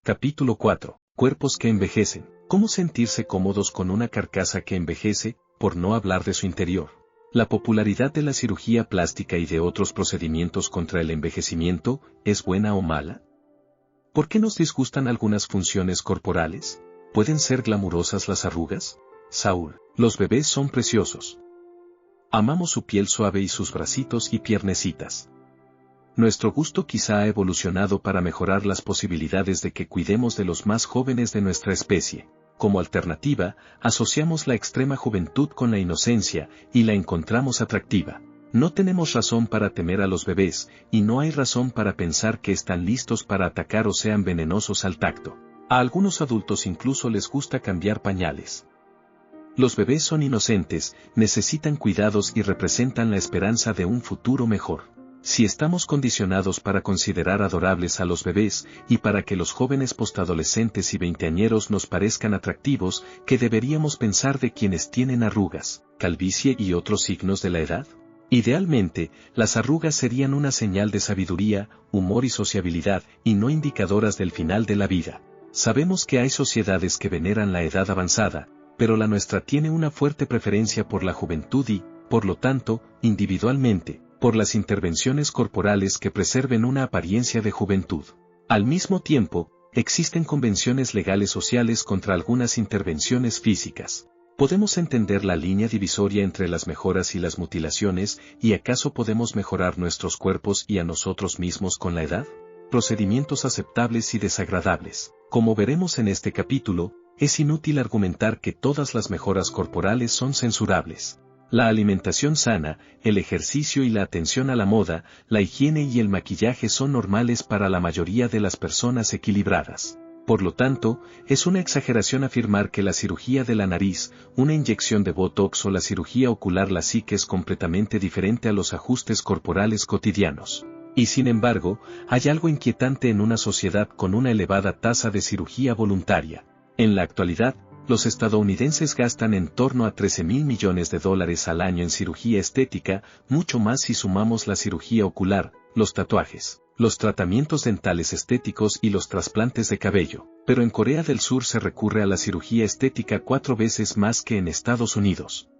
Capítulo 4. Cuerpos que envejecen. ¿Cómo sentirse cómodos con una carcasa que envejece, por no hablar de su interior? La popularidad de la cirugía plástica y de otros procedimientos contra el envejecimiento, ¿es buena o mala? ¿Por qué nos disgustan algunas funciones corporales? ¿Pueden ser glamurosas las arrugas? Saúl, los bebés son preciosos. Amamos su piel suave y sus bracitos y piernecitas. Nuestro gusto quizá ha evolucionado para mejorar las posibilidades de que cuidemos de los más jóvenes de nuestra especie. Como alternativa, asociamos la extrema juventud con la inocencia, y la encontramos atractiva. No tenemos razón para temer a los bebés, y no hay razón para pensar que están listos para atacar o sean venenosos al tacto. A algunos adultos incluso les gusta cambiar pañales. Los bebés son inocentes, necesitan cuidados y representan la esperanza de un futuro mejor. Si estamos condicionados para considerar adorables a los bebés, y para que los jóvenes postadolescentes y veinteañeros nos parezcan atractivos, ¿qué deberíamos pensar de quienes tienen arrugas, calvicie y otros signos de la edad? Idealmente, las arrugas serían una señal de sabiduría, humor y sociabilidad, y no indicadoras del final de la vida. Sabemos que hay sociedades que veneran la edad avanzada, pero la nuestra tiene una fuerte preferencia por la juventud y, por lo tanto, individualmente, por las intervenciones corporales que preserven una apariencia de juventud. Al mismo tiempo, existen convenciones legales sociales contra algunas intervenciones físicas. ¿Podemos entender la línea divisoria entre las mejoras y las mutilaciones, y acaso podemos mejorar nuestros cuerpos y a nosotros mismos con la edad? Procedimientos aceptables y desagradables. Como veremos en este capítulo, es inútil argumentar que todas las mejoras corporales son censurables. La alimentación sana, el ejercicio y la atención a la moda, la higiene y el maquillaje son normales para la mayoría de las personas equilibradas. Por lo tanto, es una exageración afirmar que la cirugía de la nariz, una inyección de Botox o la cirugía ocular LASIK es completamente diferente a los ajustes corporales cotidianos. Y sin embargo, hay algo inquietante en una sociedad con una elevada tasa de cirugía voluntaria. En la actualidad, los estadounidenses gastan en torno a $13.000 millones al año en cirugía estética, mucho más si sumamos la cirugía ocular, los tatuajes, los tratamientos dentales estéticos y los trasplantes de cabello. Pero en Corea del Sur se recurre a la cirugía estética 4 veces más que en Estados Unidos.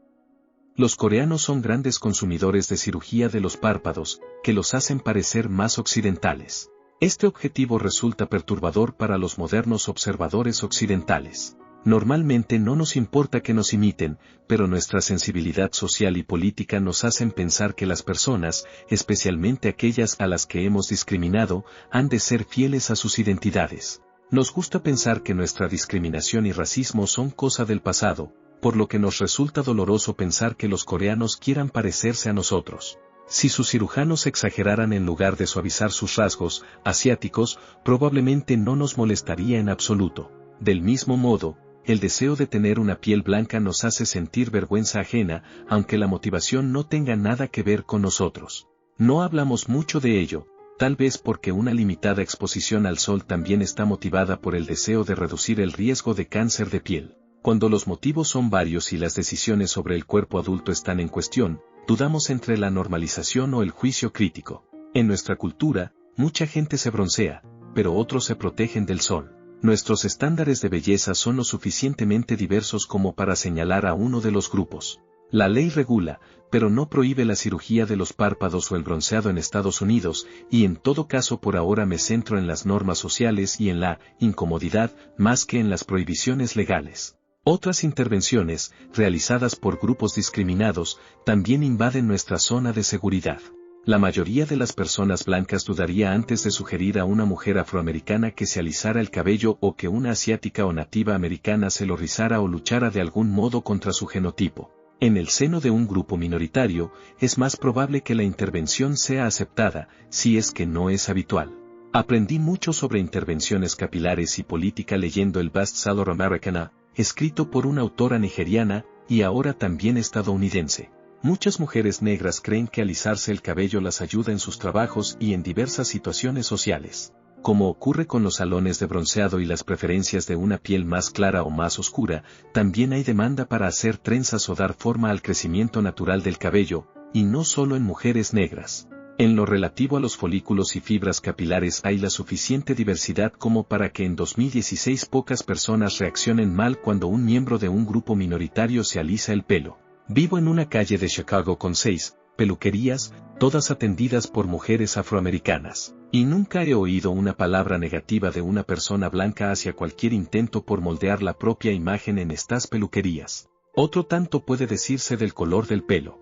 Los coreanos son grandes consumidores de cirugía de los párpados, que los hacen parecer más occidentales. Este objetivo resulta perturbador para los modernos observadores occidentales. Normalmente no nos importa que nos imiten, pero nuestra sensibilidad social y política nos hacen pensar que las personas, especialmente aquellas a las que hemos discriminado, han de ser fieles a sus identidades. Nos gusta pensar que nuestra discriminación y racismo son cosa del pasado, por lo que nos resulta doloroso pensar que los coreanos quieran parecerse a nosotros. Si sus cirujanos exageraran en lugar de suavizar sus rasgos asiáticos, probablemente no nos molestaría en absoluto. Del mismo modo, el deseo de tener una piel blanca nos hace sentir vergüenza ajena, aunque la motivación no tenga nada que ver con nosotros. No hablamos mucho de ello, tal vez porque una limitada exposición al sol también está motivada por el deseo de reducir el riesgo de cáncer de piel. Cuando los motivos son varios y las decisiones sobre el cuerpo adulto están en cuestión, dudamos entre la normalización o el juicio crítico. En nuestra cultura, mucha gente se broncea, pero otros se protegen del sol. Nuestros estándares de belleza son lo suficientemente diversos como para señalar a uno de los grupos. La ley regula, pero no prohíbe la cirugía de los párpados o el bronceado en Estados Unidos, y en todo caso por ahora me centro en las normas sociales y en la incomodidad, más que en las prohibiciones legales. Otras intervenciones, realizadas por grupos discriminados, también invaden nuestra zona de seguridad. La mayoría de las personas blancas dudaría antes de sugerir a una mujer afroamericana que se alisara el cabello o que una asiática o nativa americana se lo rizara o luchara de algún modo contra su genotipo. En el seno de un grupo minoritario, es más probable que la intervención sea aceptada, si es que no es habitual. Aprendí mucho sobre intervenciones capilares y política leyendo el bestseller Americana, escrito por una autora nigeriana, y ahora también estadounidense. Muchas mujeres negras creen que alisarse el cabello las ayuda en sus trabajos y en diversas situaciones sociales. Como ocurre con los salones de bronceado y las preferencias de una piel más clara o más oscura, también hay demanda para hacer trenzas o dar forma al crecimiento natural del cabello, y no solo en mujeres negras. En lo relativo a los folículos y fibras capilares hay la suficiente diversidad como para que en 2016 pocas personas reaccionen mal cuando un miembro de un grupo minoritario se alisa el pelo. Vivo en una calle de Chicago con 6 peluquerías, todas atendidas por mujeres afroamericanas, y nunca he oído una palabra negativa de una persona blanca hacia cualquier intento por moldear la propia imagen en estas peluquerías. Otro tanto puede decirse del color del pelo.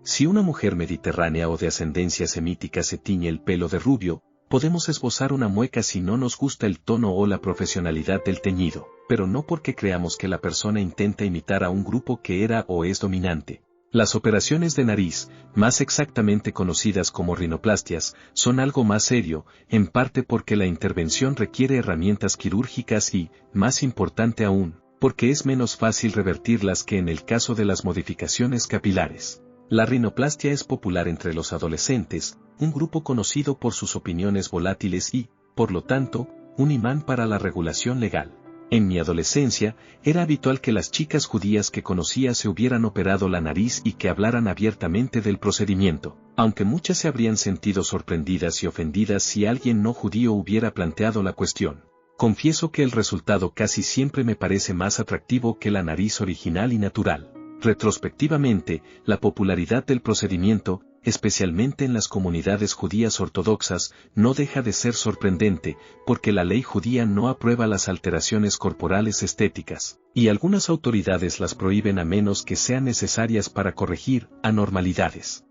Si una mujer mediterránea o de ascendencia semítica se tiñe el pelo de rubio, podemos esbozar una mueca si no nos gusta el tono o la profesionalidad del teñido, pero no porque creamos que la persona intenta imitar a un grupo que era o es dominante. Las operaciones de nariz, más exactamente conocidas como rinoplastias, son algo más serio, en parte porque la intervención requiere herramientas quirúrgicas y, más importante aún, porque es menos fácil revertirlas que en el caso de las modificaciones capilares. La rinoplastia es popular entre los adolescentes, un grupo conocido por sus opiniones volátiles y, por lo tanto, un imán para la regulación legal. En mi adolescencia, era habitual que las chicas judías que conocía se hubieran operado la nariz y que hablaran abiertamente del procedimiento, aunque muchas se habrían sentido sorprendidas y ofendidas si alguien no judío hubiera planteado la cuestión. Confieso que el resultado casi siempre me parece más atractivo que la nariz original y natural. Retrospectivamente, la popularidad del procedimiento, especialmente en las comunidades judías ortodoxas, no deja de ser sorprendente, porque la ley judía no aprueba las alteraciones corporales estéticas, y algunas autoridades las prohíben a menos que sean necesarias para corregir anormalidades.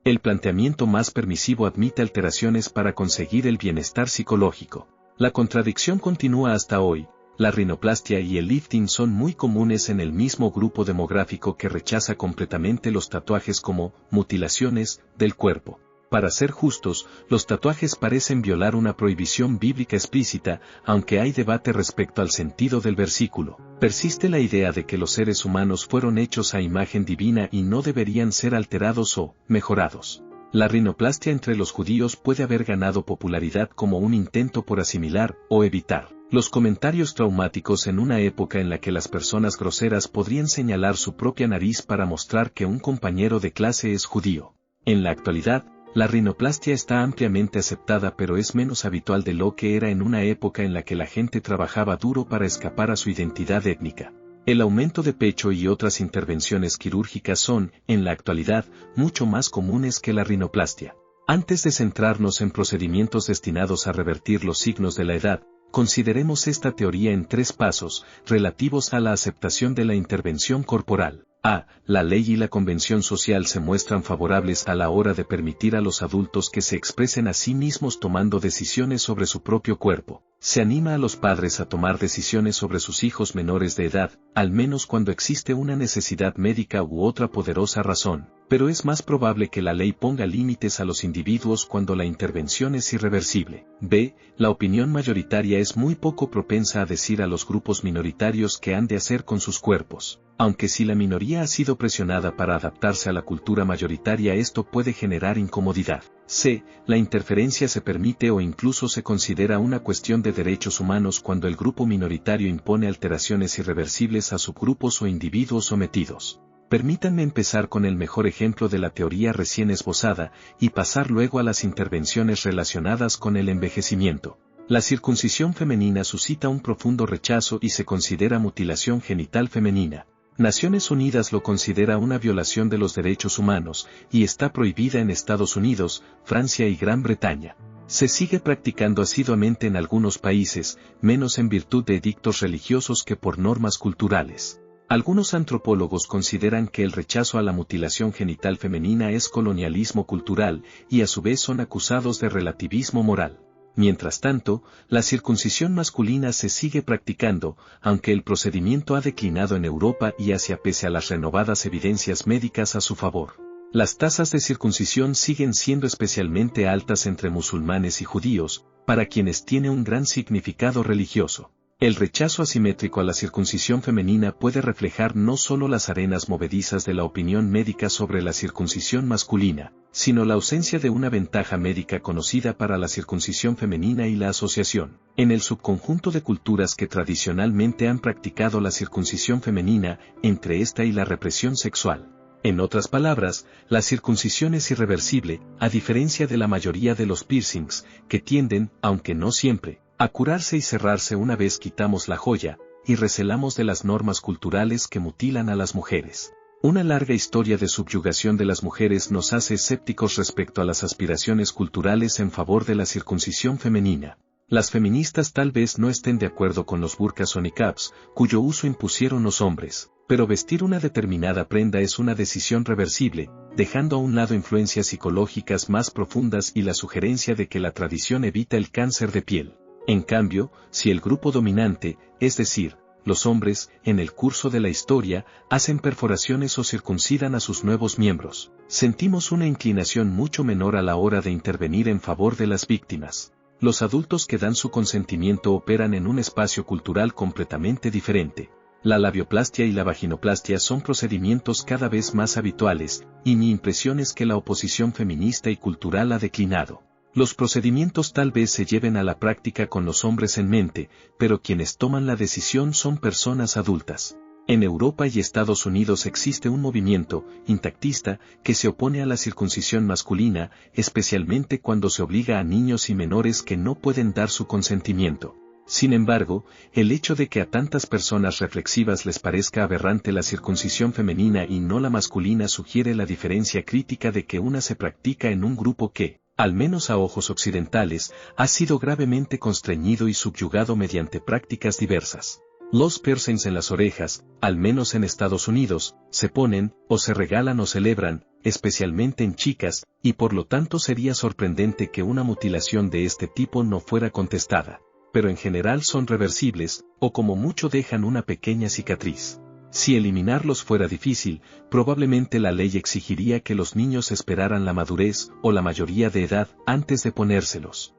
El planteamiento más permisivo admite alteraciones para conseguir el bienestar psicológico. La contradicción continúa hasta hoy. La rinoplastia y el lifting son muy comunes en el mismo grupo demográfico que rechaza completamente los tatuajes como mutilaciones del cuerpo. Para ser justos, los tatuajes parecen violar una prohibición bíblica explícita, aunque hay debate respecto al sentido del versículo. Persiste la idea de que los seres humanos fueron hechos a imagen divina y no deberían ser alterados o mejorados. La rinoplastia entre los judíos puede haber ganado popularidad como un intento por asimilar o evitar los comentarios traumáticos en una época en la que las personas groseras podrían señalar su propia nariz para mostrar que un compañero de clase es judío. En la actualidad, la rinoplastia está ampliamente aceptada, pero es menos habitual de lo que era en una época en la que la gente trabajaba duro para escapar a su identidad étnica. El aumento de pecho y otras intervenciones quirúrgicas son, en la actualidad, mucho más comunes que la rinoplastia. Antes de centrarnos en procedimientos destinados a revertir los signos de la edad, consideremos esta teoría en 3 pasos, relativos a la aceptación de la intervención corporal. A. La ley y la convención social se muestran favorables a la hora de permitir a los adultos que se expresen a sí mismos tomando decisiones sobre su propio cuerpo. Se anima a los padres a tomar decisiones sobre sus hijos menores de edad, al menos cuando existe una necesidad médica u otra poderosa razón, pero es más probable que la ley ponga límites a los individuos cuando la intervención es irreversible. B. La opinión mayoritaria es muy poco propensa a decir a los grupos minoritarios qué han de hacer con sus cuerpos. Aunque si la minoría ha sido presionada para adaptarse a la cultura mayoritaria, esto puede generar incomodidad. C. La interferencia se permite o incluso se considera una cuestión de derechos humanos cuando el grupo minoritario impone alteraciones irreversibles a subgrupos o individuos sometidos. Permítanme empezar con el mejor ejemplo de la teoría recién esbozada y pasar luego a las intervenciones relacionadas con el envejecimiento. La circuncisión femenina suscita un profundo rechazo y se considera mutilación genital femenina. Naciones Unidas lo considera una violación de los derechos humanos, y está prohibida en Estados Unidos, Francia y Gran Bretaña. Se sigue practicando asiduamente en algunos países, menos en virtud de edictos religiosos que por normas culturales. Algunos antropólogos consideran que el rechazo a la mutilación genital femenina es colonialismo cultural, y a su vez son acusados de relativismo moral. Mientras tanto, la circuncisión masculina se sigue practicando, aunque el procedimiento ha declinado en Europa y Asia pese a las renovadas evidencias médicas a su favor. Las tasas de circuncisión siguen siendo especialmente altas entre musulmanes y judíos, para quienes tiene un gran significado religioso. El rechazo asimétrico a la circuncisión femenina puede reflejar no solo las arenas movedizas de la opinión médica sobre la circuncisión masculina, sino la ausencia de una ventaja médica conocida para la circuncisión femenina y la asociación, en el subconjunto de culturas que tradicionalmente han practicado la circuncisión femenina, entre esta y la represión sexual. En otras palabras, la circuncisión es irreversible, a diferencia de la mayoría de los piercings, que tienden, aunque no siempre, a curarse y cerrarse una vez quitamos la joya, y recelamos de las normas culturales que mutilan a las mujeres. Una larga historia de subyugación de las mujeres nos hace escépticos respecto a las aspiraciones culturales en favor de la circuncisión femenina. Las feministas tal vez no estén de acuerdo con los burkas o niqabs, cuyo uso impusieron los hombres, pero vestir una determinada prenda es una decisión reversible, dejando a un lado influencias psicológicas más profundas y la sugerencia de que la tradición evita el cáncer de piel. En cambio, si el grupo dominante, es decir, los hombres, en el curso de la historia, hacen perforaciones o circuncidan a sus nuevos miembros, sentimos una inclinación mucho menor a la hora de intervenir en favor de las víctimas. Los adultos que dan su consentimiento operan en un espacio cultural completamente diferente. La labioplastia y la vaginoplastia son procedimientos cada vez más habituales, y mi impresión es que la oposición feminista y cultural ha declinado. Los procedimientos tal vez se lleven a la práctica con los hombres en mente, pero quienes toman la decisión son personas adultas. En Europa y Estados Unidos existe un movimiento intactista que se opone a la circuncisión masculina, especialmente cuando se obliga a niños y menores que no pueden dar su consentimiento. Sin embargo, el hecho de que a tantas personas reflexivas les parezca aberrante la circuncisión femenina y no la masculina sugiere la diferencia crítica de que una se practica en un grupo que, al menos a ojos occidentales, ha sido gravemente constreñido y subyugado mediante prácticas diversas. Los piercings en las orejas, al menos en Estados Unidos, se ponen, o se regalan o celebran, especialmente en chicas, y por lo tanto sería sorprendente que una mutilación de este tipo no fuera contestada. Pero en general son reversibles, o como mucho dejan una pequeña cicatriz. Si eliminarlos fuera difícil, probablemente la ley exigiría que los niños esperaran la madurez, o la mayoría de edad, antes de ponérselos.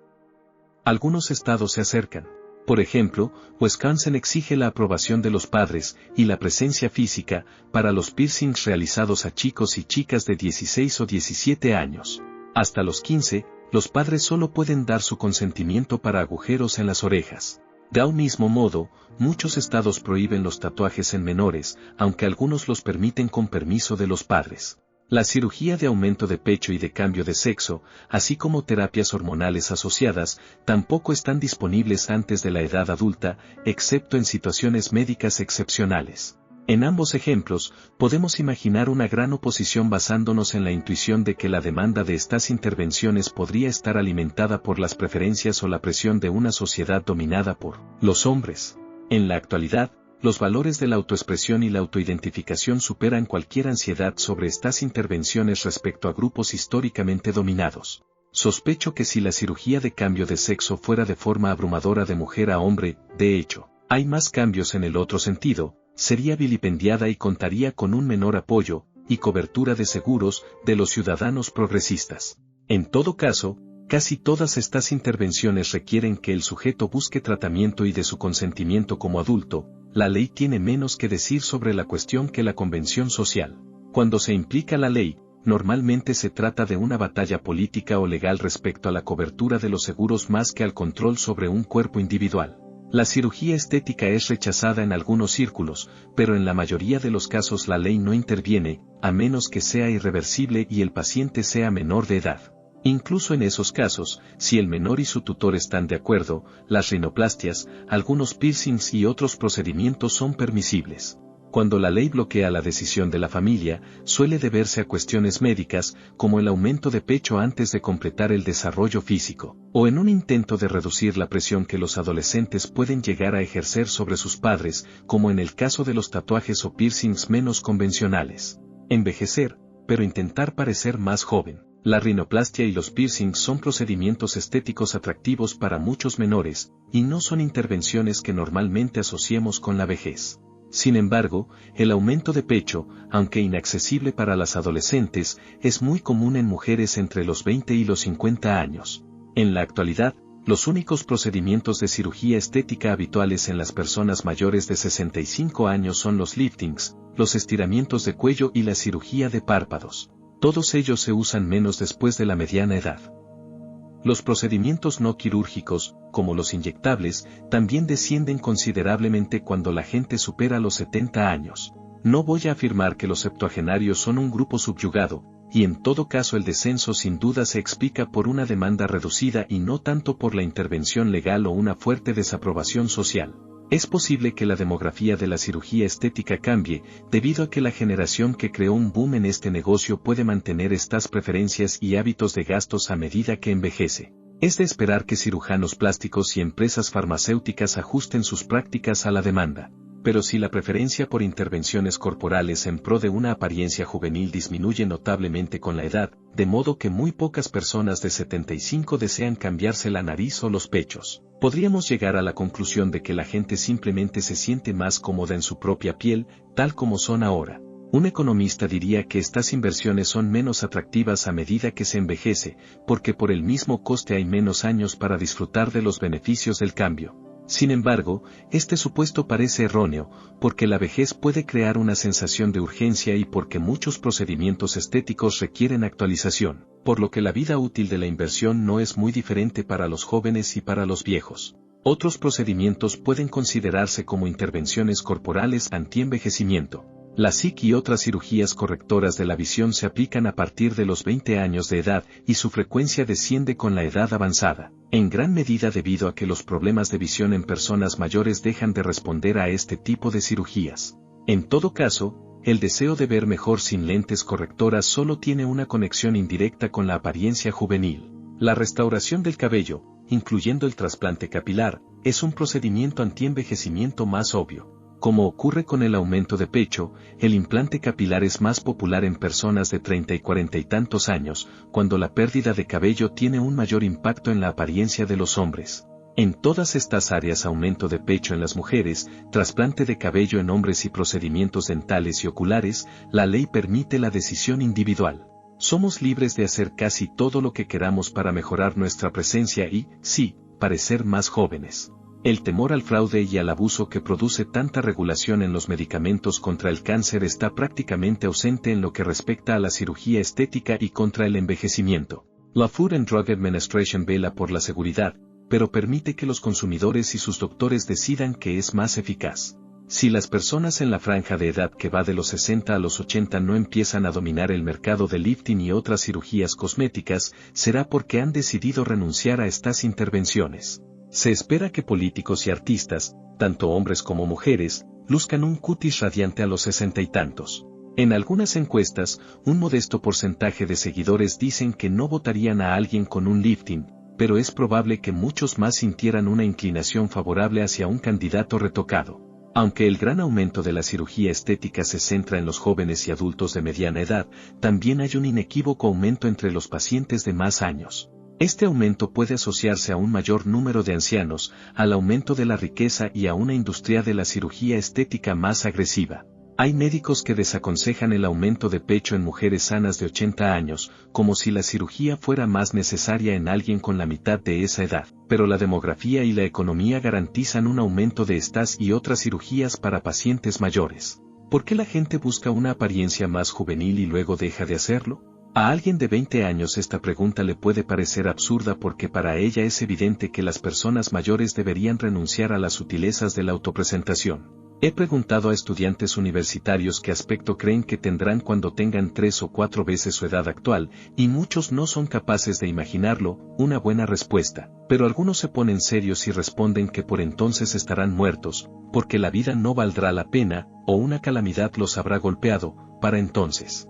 Algunos estados se acercan. Por ejemplo, Wisconsin exige la aprobación de los padres y la presencia física para los piercings realizados a chicos y chicas de 16 o 17 años. Hasta los 15, los padres solo pueden dar su consentimiento para agujeros en las orejas. De un mismo modo, muchos estados prohíben los tatuajes en menores, aunque algunos los permiten con permiso de los padres. La cirugía de aumento de pecho y de cambio de sexo, así como terapias hormonales asociadas, tampoco están disponibles antes de la edad adulta, excepto en situaciones médicas excepcionales. En ambos ejemplos, podemos imaginar una gran oposición basándonos en la intuición de que la demanda de estas intervenciones podría estar alimentada por las preferencias o la presión de una sociedad dominada por los hombres. En la actualidad, los valores de la autoexpresión y la autoidentificación superan cualquier ansiedad sobre estas intervenciones respecto a grupos históricamente dominados. Sospecho que si la cirugía de cambio de sexo fuera de forma abrumadora de mujer a hombre, de hecho, hay más cambios en el otro sentido, sería vilipendiada y contaría con un menor apoyo y cobertura de seguros de los ciudadanos progresistas. En todo caso, casi todas estas intervenciones requieren que el sujeto busque tratamiento y de su consentimiento como adulto. La ley tiene menos que decir sobre la cuestión que la convención social. Cuando se implica la ley, normalmente se trata de una batalla política o legal respecto a la cobertura de los seguros más que al control sobre un cuerpo individual. La cirugía estética es rechazada en algunos círculos, pero en la mayoría de los casos la ley no interviene, a menos que sea irreversible y el paciente sea menor de edad. Incluso en esos casos, si el menor y su tutor están de acuerdo, las rinoplastias, algunos piercings y otros procedimientos son permisibles. Cuando la ley bloquea la decisión de la familia, suele deberse a cuestiones médicas, como el aumento de pecho antes de completar el desarrollo físico, o en un intento de reducir la presión que los adolescentes pueden llegar a ejercer sobre sus padres, como en el caso de los tatuajes o piercings menos convencionales. Envejecer, pero intentar parecer más joven. La rinoplastia y los piercings son procedimientos estéticos atractivos para muchos menores, y no son intervenciones que normalmente asociemos con la vejez. Sin embargo, el aumento de pecho, aunque inaccesible para las adolescentes, es muy común en mujeres entre los 20 y los 50 años. En la actualidad, los únicos procedimientos de cirugía estética habituales en las personas mayores de 65 años son los liftings, los estiramientos de cuello y la cirugía de párpados. Todos ellos se usan menos después de la mediana edad. Los procedimientos no quirúrgicos, como los inyectables, también descienden considerablemente cuando la gente supera los 70 años. No voy a afirmar que los septuagenarios son un grupo subyugado, y en todo caso el descenso sin duda se explica por una demanda reducida y no tanto por la intervención legal o una fuerte desaprobación social. Es posible que la demografía de la cirugía estética cambie, debido a que la generación que creó un boom en este negocio puede mantener estas preferencias y hábitos de gastos a medida que envejece. Es de esperar que cirujanos plásticos y empresas farmacéuticas ajusten sus prácticas a la demanda. Pero si la preferencia por intervenciones corporales en pro de una apariencia juvenil disminuye notablemente con la edad, de modo que muy pocas personas de 75 desean cambiarse la nariz o los pechos, podríamos llegar a la conclusión de que la gente simplemente se siente más cómoda en su propia piel, tal como son ahora. Un economista diría que estas inversiones son menos atractivas a medida que se envejece, porque por el mismo coste hay menos años para disfrutar de los beneficios del cambio. Sin embargo, este supuesto parece erróneo, porque la vejez puede crear una sensación de urgencia y porque muchos procedimientos estéticos requieren actualización, por lo que la vida útil de la inversión no es muy diferente para los jóvenes y para los viejos. Otros procedimientos pueden considerarse como intervenciones corporales anti-envejecimiento. La SIC y otras cirugías correctoras de la visión se aplican a partir de los 20 años de edad y su frecuencia desciende con la edad avanzada, en gran medida debido a que los problemas de visión en personas mayores dejan de responder a este tipo de cirugías. En todo caso, el deseo de ver mejor sin lentes correctoras solo tiene una conexión indirecta con la apariencia juvenil. La restauración del cabello, incluyendo el trasplante capilar, es un procedimiento anti-envejecimiento más obvio. Como ocurre con el aumento de pecho, el implante capilar es más popular en personas de 30 y 40 y tantos años, cuando la pérdida de cabello tiene un mayor impacto en la apariencia de los hombres. En todas estas áreas, aumento de pecho en las mujeres, trasplante de cabello en hombres y procedimientos dentales y oculares, la ley permite la decisión individual. Somos libres de hacer casi todo lo que queramos para mejorar nuestra presencia y, sí, parecer más jóvenes. El temor al fraude y al abuso que produce tanta regulación en los medicamentos contra el cáncer está prácticamente ausente en lo que respecta a la cirugía estética y contra el envejecimiento. La Food and Drug Administration vela por la seguridad, pero permite que los consumidores y sus doctores decidan qué es más eficaz. Si las personas en la franja de edad que va de los 60 a los 80 no empiezan a dominar el mercado de lifting y otras cirugías cosméticas, será porque han decidido renunciar a estas intervenciones. Se espera que políticos y artistas, tanto hombres como mujeres, luzcan un cutis radiante a los 60 y tantos. En algunas encuestas, un modesto porcentaje de seguidores dicen que no votarían a alguien con un lifting, pero es probable que muchos más sintieran una inclinación favorable hacia un candidato retocado. Aunque el gran aumento de la cirugía estética se centra en los jóvenes y adultos de mediana edad, también hay un inequívoco aumento entre los pacientes de más años. Este aumento puede asociarse a un mayor número de ancianos, al aumento de la riqueza y a una industria de la cirugía estética más agresiva. Hay médicos que desaconsejan el aumento de pecho en mujeres sanas de 80 años, como si la cirugía fuera más necesaria en alguien con la mitad de esa edad, pero la demografía y la economía garantizan un aumento de estas y otras cirugías para pacientes mayores. ¿Por qué la gente busca una apariencia más juvenil y luego deja de hacerlo? A alguien de 20 años esta pregunta le puede parecer absurda porque para ella es evidente que las personas mayores deberían renunciar a las sutilezas de la autopresentación. He preguntado a estudiantes universitarios qué aspecto creen que tendrán cuando tengan 3 o 4 veces su edad actual, y muchos no son capaces de imaginarlo, una buena respuesta, pero algunos se ponen serios y responden que por entonces estarán muertos, porque la vida no valdrá la pena, o una calamidad los habrá golpeado, para entonces.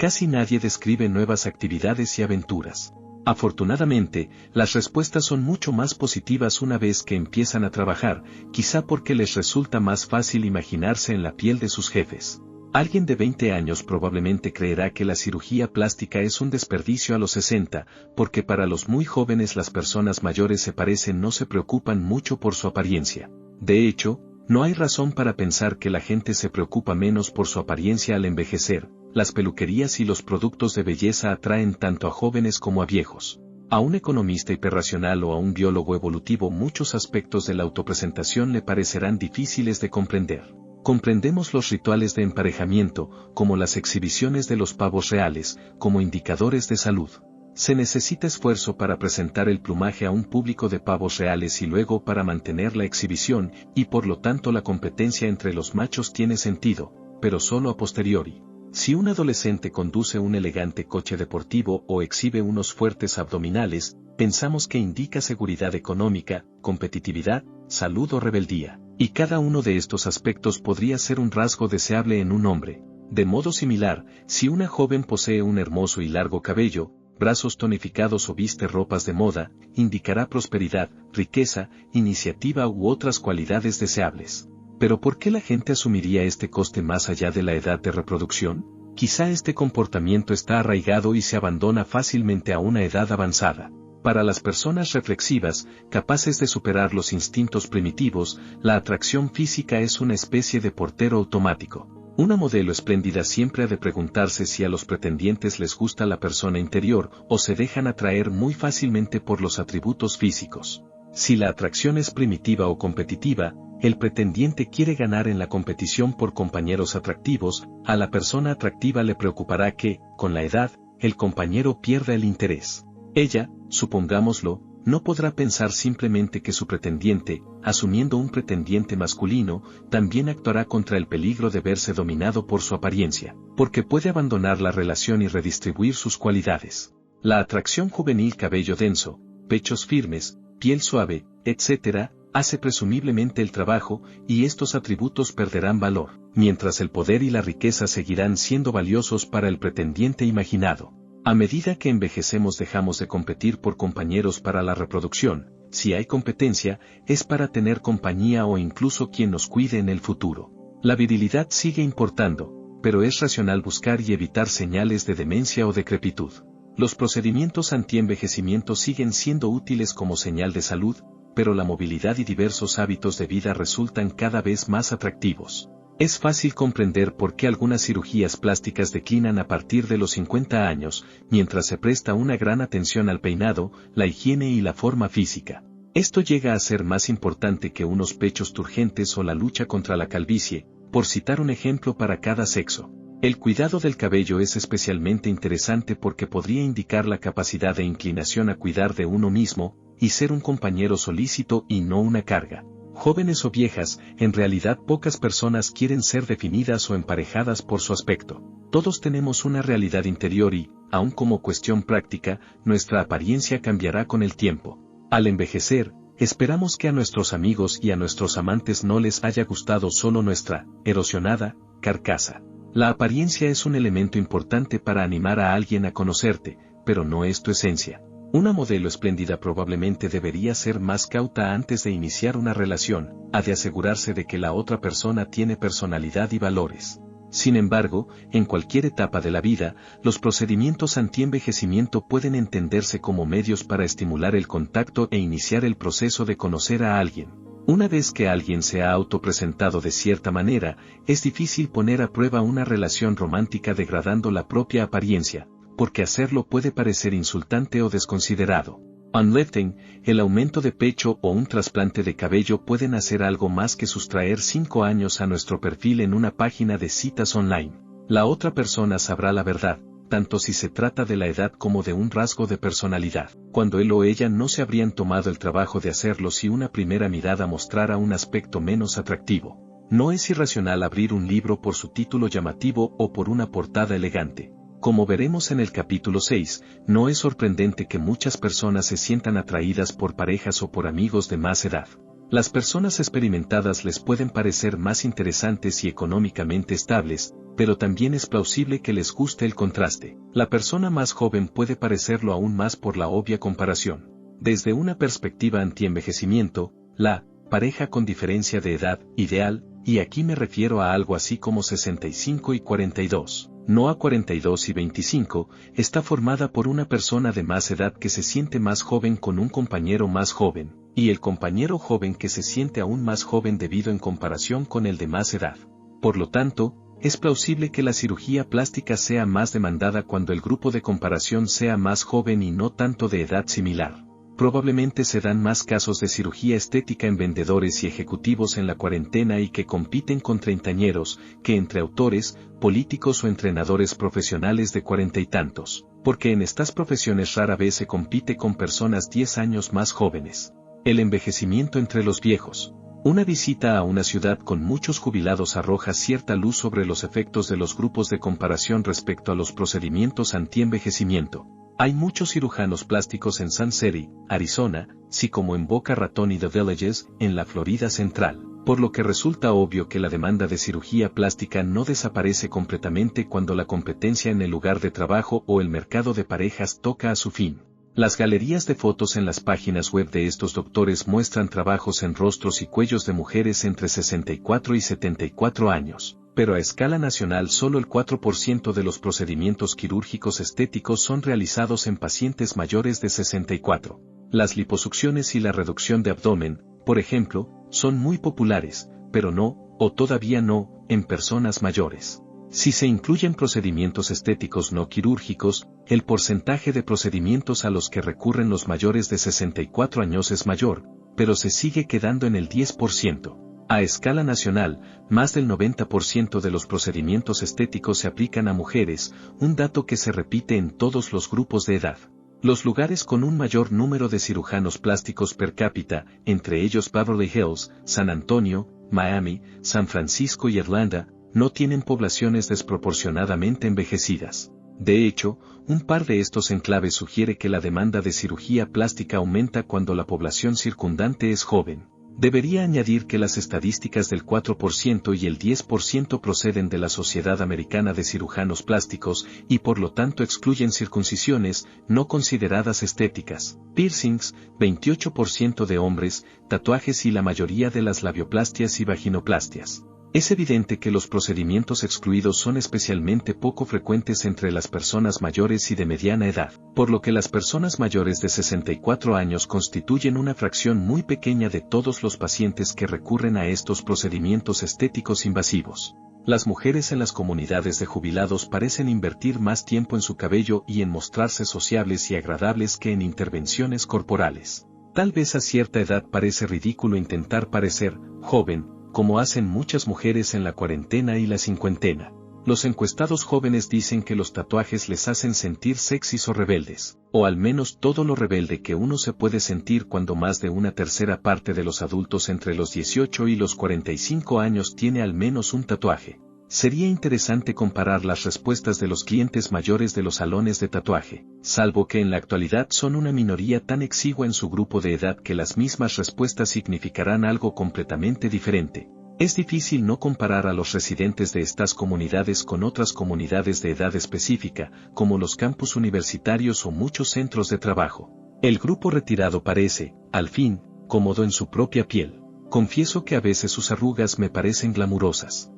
Casi nadie describe nuevas actividades y aventuras. Afortunadamente, las respuestas son mucho más positivas una vez que empiezan a trabajar, quizá porque les resulta más fácil imaginarse en la piel de sus jefes. Alguien de 20 años probablemente creerá que la cirugía plástica es un desperdicio a los 60, porque para los muy jóvenes las personas mayores no se preocupan mucho por su apariencia. De hecho, no hay razón para pensar que la gente se preocupa menos por su apariencia al envejecer. Las peluquerías y los productos de belleza atraen tanto a jóvenes como a viejos. A un economista hiperracional o a un biólogo evolutivo muchos aspectos de la autopresentación le parecerán difíciles de comprender. Comprendemos los rituales de emparejamiento, como las exhibiciones de los pavos reales, como indicadores de salud. Se necesita esfuerzo para presentar el plumaje a un público de pavos reales y luego para mantener la exhibición, y por lo tanto la competencia entre los machos tiene sentido. pero solo a posteriori. Si un adolescente conduce un elegante coche deportivo o exhibe unos fuertes abdominales, pensamos que indica seguridad económica, competitividad, salud o rebeldía. Y cada uno de estos aspectos podría ser un rasgo deseable en un hombre. De modo similar, si una joven posee un hermoso y largo cabello, brazos tonificados o viste ropas de moda, indicará prosperidad, riqueza, iniciativa u otras cualidades deseables. Pero ¿por qué la gente asumiría este coste más allá de la edad de reproducción? Quizá este comportamiento está arraigado y se abandona fácilmente a una edad avanzada. Para las personas reflexivas, capaces de superar los instintos primitivos, la atracción física es una especie de portero automático. Una modelo espléndida siempre ha de preguntarse si a los pretendientes les gusta la persona interior o se dejan atraer muy fácilmente por los atributos físicos. Si la atracción es primitiva o competitiva, el pretendiente quiere ganar en la competición por compañeros atractivos, a la persona atractiva le preocupará que, con la edad, el compañero pierda el interés. Ella, supongámoslo, no podrá pensar simplemente que su pretendiente, asumiendo un pretendiente masculino, también actuará contra el peligro de verse dominado por su apariencia, porque puede abandonar la relación y redistribuir sus cualidades. La atracción juvenil, cabello denso, pechos firmes, piel suave, etc., hace presumiblemente el trabajo, y estos atributos perderán valor, mientras el poder y la riqueza seguirán siendo valiosos para el pretendiente imaginado. A medida que envejecemos dejamos de competir por compañeros para la reproducción. Si hay competencia, es para tener compañía o incluso quien nos cuide en el futuro. La virilidad sigue importando, pero es racional buscar y evitar señales de demencia o decrepitud. Los procedimientos antienvejecimiento siguen siendo útiles como señal de salud, pero la movilidad y diversos hábitos de vida resultan cada vez más atractivos. Es fácil comprender por qué algunas cirugías plásticas declinan a partir de los 50 años, mientras se presta una gran atención al peinado, la higiene y la forma física. Esto llega a ser más importante que unos pechos turgentes o la lucha contra la calvicie, por citar un ejemplo para cada sexo. El cuidado del cabello es especialmente interesante porque podría indicar la capacidad de inclinación a cuidar de uno mismo, y ser un compañero solícito y no una carga. Jóvenes o viejas, en realidad pocas personas quieren ser definidas o emparejadas por su aspecto. Todos tenemos una realidad interior y, aun como cuestión práctica, nuestra apariencia cambiará con el tiempo. Al envejecer, esperamos que a nuestros amigos y a nuestros amantes no les haya gustado solo nuestra erosionada carcasa. La apariencia es un elemento importante para animar a alguien a conocerte, pero no es tu esencia. Una modelo espléndida probablemente debería ser más cauta antes de iniciar una relación, ha de asegurarse de que la otra persona tiene personalidad y valores. Sin embargo, en cualquier etapa de la vida, los procedimientos antienvejecimiento pueden entenderse como medios para estimular el contacto e iniciar el proceso de conocer a alguien. Una vez que alguien se ha autopresentado de cierta manera, es difícil poner a prueba una relación romántica degradando la propia apariencia, porque hacerlo puede parecer insultante o desconsiderado. Un lifting, el aumento de pecho o un trasplante de cabello pueden hacer algo más que sustraer 5 años a nuestro perfil en una página de citas online. La otra persona sabrá la verdad, tanto si se trata de la edad como de un rasgo de personalidad, cuando él o ella no se habrían tomado el trabajo de hacerlo si una primera mirada mostrara un aspecto menos atractivo. No es irracional abrir un libro por su título llamativo o por una portada elegante. Como veremos en el capítulo 6, no es sorprendente que muchas personas se sientan atraídas por parejas o por amigos de más edad. Las personas experimentadas les pueden parecer más interesantes y económicamente estables, pero también es plausible que les guste el contraste. La persona más joven puede parecerlo aún más por la obvia comparación. Desde una perspectiva antienvejecimiento, la pareja con diferencia de edad ideal, y aquí me refiero a algo así como 65 y 42. No a 42 y 25, está formada por una persona de más edad que se siente más joven con un compañero más joven, y el compañero joven que se siente aún más joven debido en comparación con el de más edad. Por lo tanto, es plausible que la cirugía plástica sea más demandada cuando el grupo de comparación sea más joven y no tanto de edad similar. Probablemente se dan más casos de cirugía estética en vendedores y ejecutivos en la cuarentena y que compiten con treintañeros, que entre autores, políticos o entrenadores profesionales de 40 y tantos, porque en estas profesiones rara vez se compite con personas 10 años más jóvenes. El envejecimiento entre los viejos. Una visita a una ciudad con muchos jubilados arroja cierta luz sobre los efectos de los grupos de comparación respecto a los procedimientos anti-envejecimiento. Hay muchos cirujanos plásticos en Sun City, Arizona, así como en Boca Raton y The Villages, en la Florida Central, por lo que resulta obvio que la demanda de cirugía plástica no desaparece completamente cuando la competencia en el lugar de trabajo o el mercado de parejas toca a su fin. Las galerías de fotos en las páginas web de estos doctores muestran trabajos en rostros y cuellos de mujeres entre 64 y 74 años, pero a escala nacional solo el 4% de los procedimientos quirúrgicos estéticos son realizados en pacientes mayores de 64. Las liposucciones y la reducción de abdomen, por ejemplo, son muy populares, pero no, o todavía no, en personas mayores. Si se incluyen procedimientos estéticos no quirúrgicos, el porcentaje de procedimientos a los que recurren los mayores de 64 años es mayor, pero se sigue quedando en el 10%. A escala nacional, más del 90% de los procedimientos estéticos se aplican a mujeres, un dato que se repite en todos los grupos de edad. Los lugares con un mayor número de cirujanos plásticos per cápita, entre ellos Beverly Hills, San Antonio, Miami, San Francisco y Atlanta, no tienen poblaciones desproporcionadamente envejecidas. De hecho, un par de estos enclaves sugiere que la demanda de cirugía plástica aumenta cuando la población circundante es joven. Debería añadir que las estadísticas del 4% y el 10% proceden de la Sociedad Americana de Cirujanos Plásticos y por lo tanto excluyen circuncisiones, no consideradas estéticas, piercings, 28% de hombres, tatuajes y la mayoría de las labioplastias y vaginoplastias. Es evidente que los procedimientos excluidos son especialmente poco frecuentes entre las personas mayores y de mediana edad, por lo que las personas mayores de 64 años constituyen una fracción muy pequeña de todos los pacientes que recurren a estos procedimientos estéticos invasivos. Las mujeres en las comunidades de jubilados parecen invertir más tiempo en su cabello y en mostrarse sociables y agradables que en intervenciones corporales. Tal vez a cierta edad parece ridículo intentar parecer joven, como hacen muchas mujeres en la cuarentena y la cincuentena. Los encuestados jóvenes dicen que los tatuajes les hacen sentir sexys o rebeldes, o al menos todo lo rebelde que uno se puede sentir cuando más de una tercera parte de los adultos entre los 18 y los 45 años tiene al menos un tatuaje. Sería interesante comparar las respuestas de los clientes mayores de los salones de tatuaje, salvo que en la actualidad son una minoría tan exigua en su grupo de edad que las mismas respuestas significarán algo completamente diferente. Es difícil no comparar a los residentes de estas comunidades con otras comunidades de edad específica, como los campus universitarios o muchos centros de trabajo. El grupo retirado parece, al fin, cómodo en su propia piel. Confieso que a veces sus arrugas me parecen glamurosas.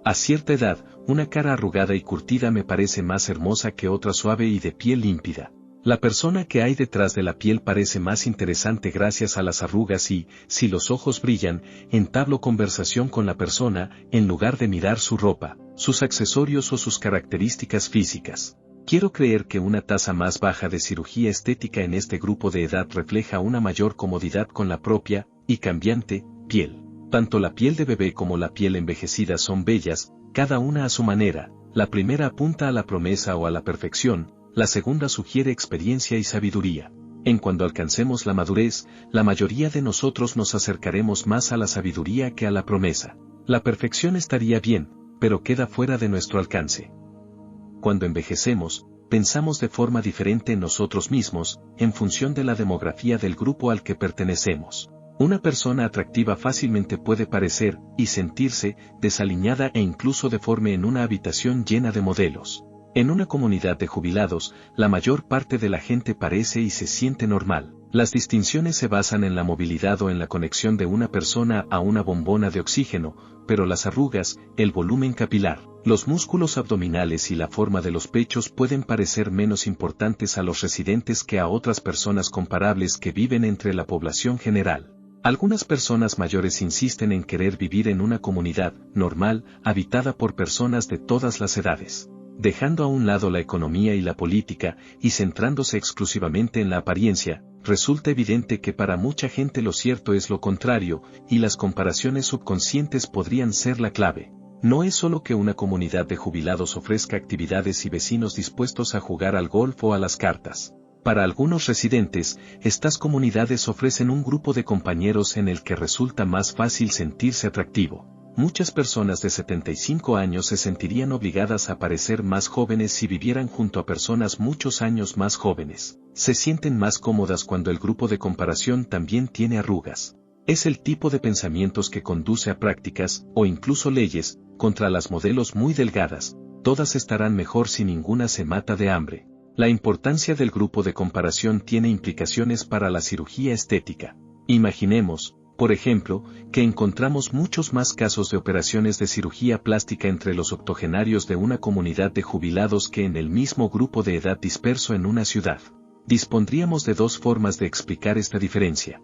A cierta edad, una cara arrugada y curtida me parece más hermosa que otra suave y de piel límpida. La persona que hay detrás de la piel parece más interesante gracias a las arrugas y, si los ojos brillan, entablo conversación con la persona, en lugar de mirar su ropa, sus accesorios o sus características físicas. Quiero creer que una tasa más baja de cirugía estética en este grupo de edad refleja una mayor comodidad con la propia, y cambiante, piel. Tanto la piel de bebé como la piel envejecida son bellas, cada una a su manera. La primera apunta a la promesa o a la perfección, la segunda sugiere experiencia y sabiduría. En cuando alcancemos la madurez, la mayoría de nosotros nos acercaremos más a la sabiduría que a la promesa. La perfección estaría bien, pero queda fuera de nuestro alcance. Cuando envejecemos, pensamos de forma diferente en nosotros mismos, en función de la demografía del grupo al que pertenecemos. Una persona atractiva fácilmente puede parecer, y sentirse, desaliñada e incluso deforme en una habitación llena de modelos. En una comunidad de jubilados, la mayor parte de la gente parece y se siente normal. Las distinciones se basan en la movilidad o en la conexión de una persona a una bombona de oxígeno, pero las arrugas, el volumen capilar, los músculos abdominales y la forma de los pechos pueden parecer menos importantes a los residentes que a otras personas comparables que viven entre la población general. Algunas personas mayores insisten en querer vivir en una comunidad normal, habitada por personas de todas las edades. Dejando a un lado la economía y la política, y centrándose exclusivamente en la apariencia, resulta evidente que para mucha gente lo cierto es lo contrario, y las comparaciones subconscientes podrían ser la clave. No es solo que una comunidad de jubilados ofrezca actividades y vecinos dispuestos a jugar al golf o a las cartas. Para algunos residentes, estas comunidades ofrecen un grupo de compañeros en el que resulta más fácil sentirse atractivo. Muchas personas de 75 años se sentirían obligadas a parecer más jóvenes si vivieran junto a personas muchos años más jóvenes. Se sienten más cómodas cuando el grupo de comparación también tiene arrugas. Es el tipo de pensamientos que conduce a prácticas, o incluso leyes, contra las modelos muy delgadas. Todas estarán mejor si ninguna se mata de hambre. La importancia del grupo de comparación tiene implicaciones para la cirugía estética. Imaginemos, por ejemplo, que encontramos muchos más casos de operaciones de cirugía plástica entre los octogenarios de una comunidad de jubilados que en el mismo grupo de edad disperso en una ciudad. Dispondríamos de dos formas de explicar esta diferencia.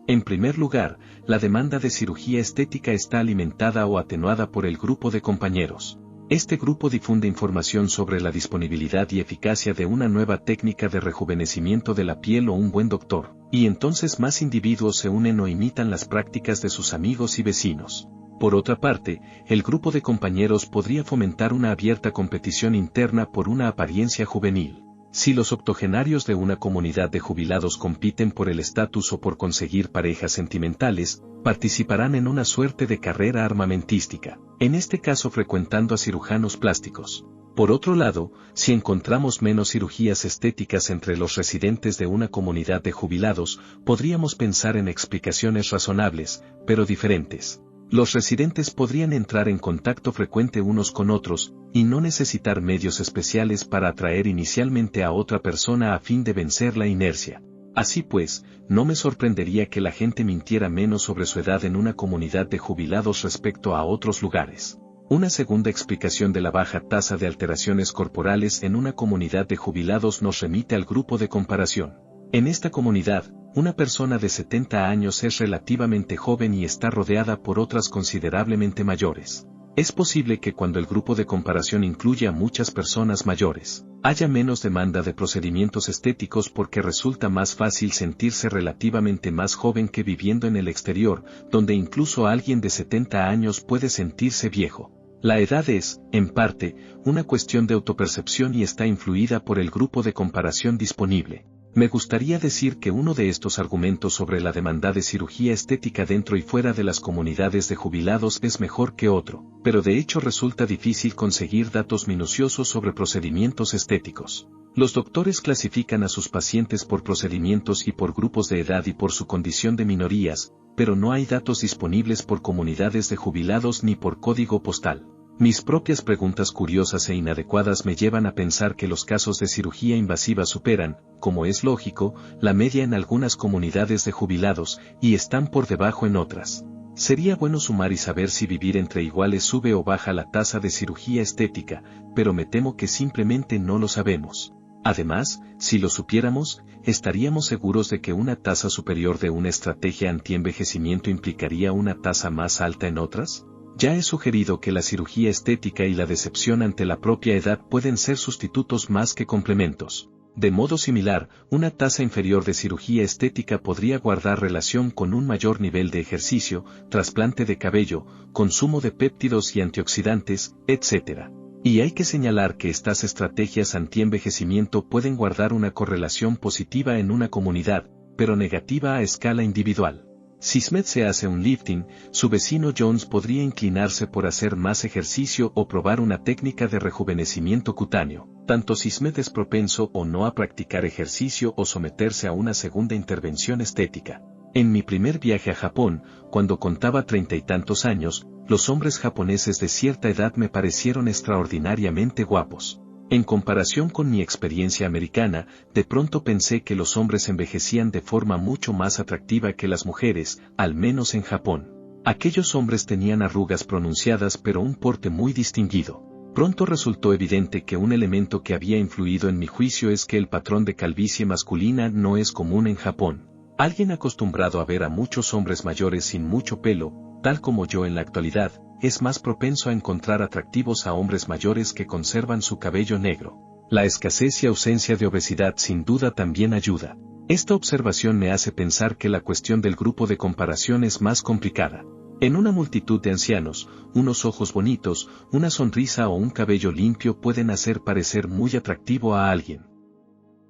En primer lugar, la demanda de cirugía estética está alimentada o atenuada por el grupo de compañeros. Este grupo difunde información sobre la disponibilidad y eficacia de una nueva técnica de rejuvenecimiento de la piel o un buen doctor, y entonces más individuos se unen o imitan las prácticas de sus amigos y vecinos. Por otra parte, el grupo de compañeros podría fomentar una abierta competición interna por una apariencia juvenil. Si los octogenarios de una comunidad de jubilados compiten por el estatus o por conseguir parejas sentimentales, participarán en una suerte de carrera armamentística, en este caso frecuentando a cirujanos plásticos. Por otro lado, si encontramos menos cirugías estéticas entre los residentes de una comunidad de jubilados, podríamos pensar en explicaciones razonables, pero diferentes. Los residentes podrían entrar en contacto frecuente unos con otros, y no necesitar medios especiales para atraer inicialmente a otra persona a fin de vencer la inercia. Así pues, no me sorprendería que la gente mintiera menos sobre su edad en una comunidad de jubilados respecto a otros lugares. Una segunda explicación de la baja tasa de alteraciones corporales en una comunidad de jubilados nos remite al grupo de comparación. En esta comunidad, una persona de 70 años es relativamente joven y está rodeada por otras considerablemente mayores. Es posible que cuando el grupo de comparación incluya a muchas personas mayores, haya menos demanda de procedimientos estéticos porque resulta más fácil sentirse relativamente más joven que viviendo en el exterior, donde incluso alguien de 70 años puede sentirse viejo. La edad es, en parte, una cuestión de autopercepción y está influida por el grupo de comparación disponible. Me gustaría decir que uno de estos argumentos sobre la demanda de cirugía estética dentro y fuera de las comunidades de jubilados es mejor que otro, pero de hecho resulta difícil conseguir datos minuciosos sobre procedimientos estéticos. Los doctores clasifican a sus pacientes por procedimientos y por grupos de edad y por su condición de minorías, pero no hay datos disponibles por comunidades de jubilados ni por código postal. Mis propias preguntas curiosas e inadecuadas me llevan a pensar que los casos de cirugía invasiva superan, como es lógico, la media en algunas comunidades de jubilados, y están por debajo en otras. Sería bueno sumar y saber si vivir entre iguales sube o baja la tasa de cirugía estética, pero me temo que simplemente no lo sabemos. Además, si lo supiéramos, estaríamos seguros de que una tasa superior de una estrategia antienvejecimiento implicaría una tasa más alta en otras. Ya he sugerido que la cirugía estética y la decepción ante la propia edad pueden ser sustitutos más que complementos. De modo similar, una tasa inferior de cirugía estética podría guardar relación con un mayor nivel de ejercicio, trasplante de cabello, consumo de péptidos y antioxidantes, etc. Y hay que señalar que estas estrategias antienvejecimiento pueden guardar una correlación positiva en una comunidad, pero negativa a escala individual. Si Smith se hace un lifting, su vecino Jones podría inclinarse por hacer más ejercicio o probar una técnica de rejuvenecimiento cutáneo, tanto si Smith es propenso o no a practicar ejercicio o someterse a una segunda intervención estética. En mi primer viaje a Japón, cuando contaba 30 y tantos años, los hombres japoneses de cierta edad me parecieron extraordinariamente guapos. En comparación con mi experiencia americana, de pronto pensé que los hombres envejecían de forma mucho más atractiva que las mujeres, al menos en Japón. Aquellos hombres tenían arrugas pronunciadas pero un porte muy distinguido. Pronto resultó evidente que un elemento que había influido en mi juicio es que el patrón de calvicie masculina no es común en Japón. Alguien acostumbrado a ver a muchos hombres mayores sin mucho pelo, tal como yo en la actualidad, es más propenso a encontrar atractivos a hombres mayores que conservan su cabello negro. La escasez y ausencia de obesidad sin duda también ayuda. Esta observación me hace pensar que la cuestión del grupo de comparación es más complicada. En una multitud de ancianos, unos ojos bonitos, una sonrisa o un cabello limpio pueden hacer parecer muy atractivo a alguien.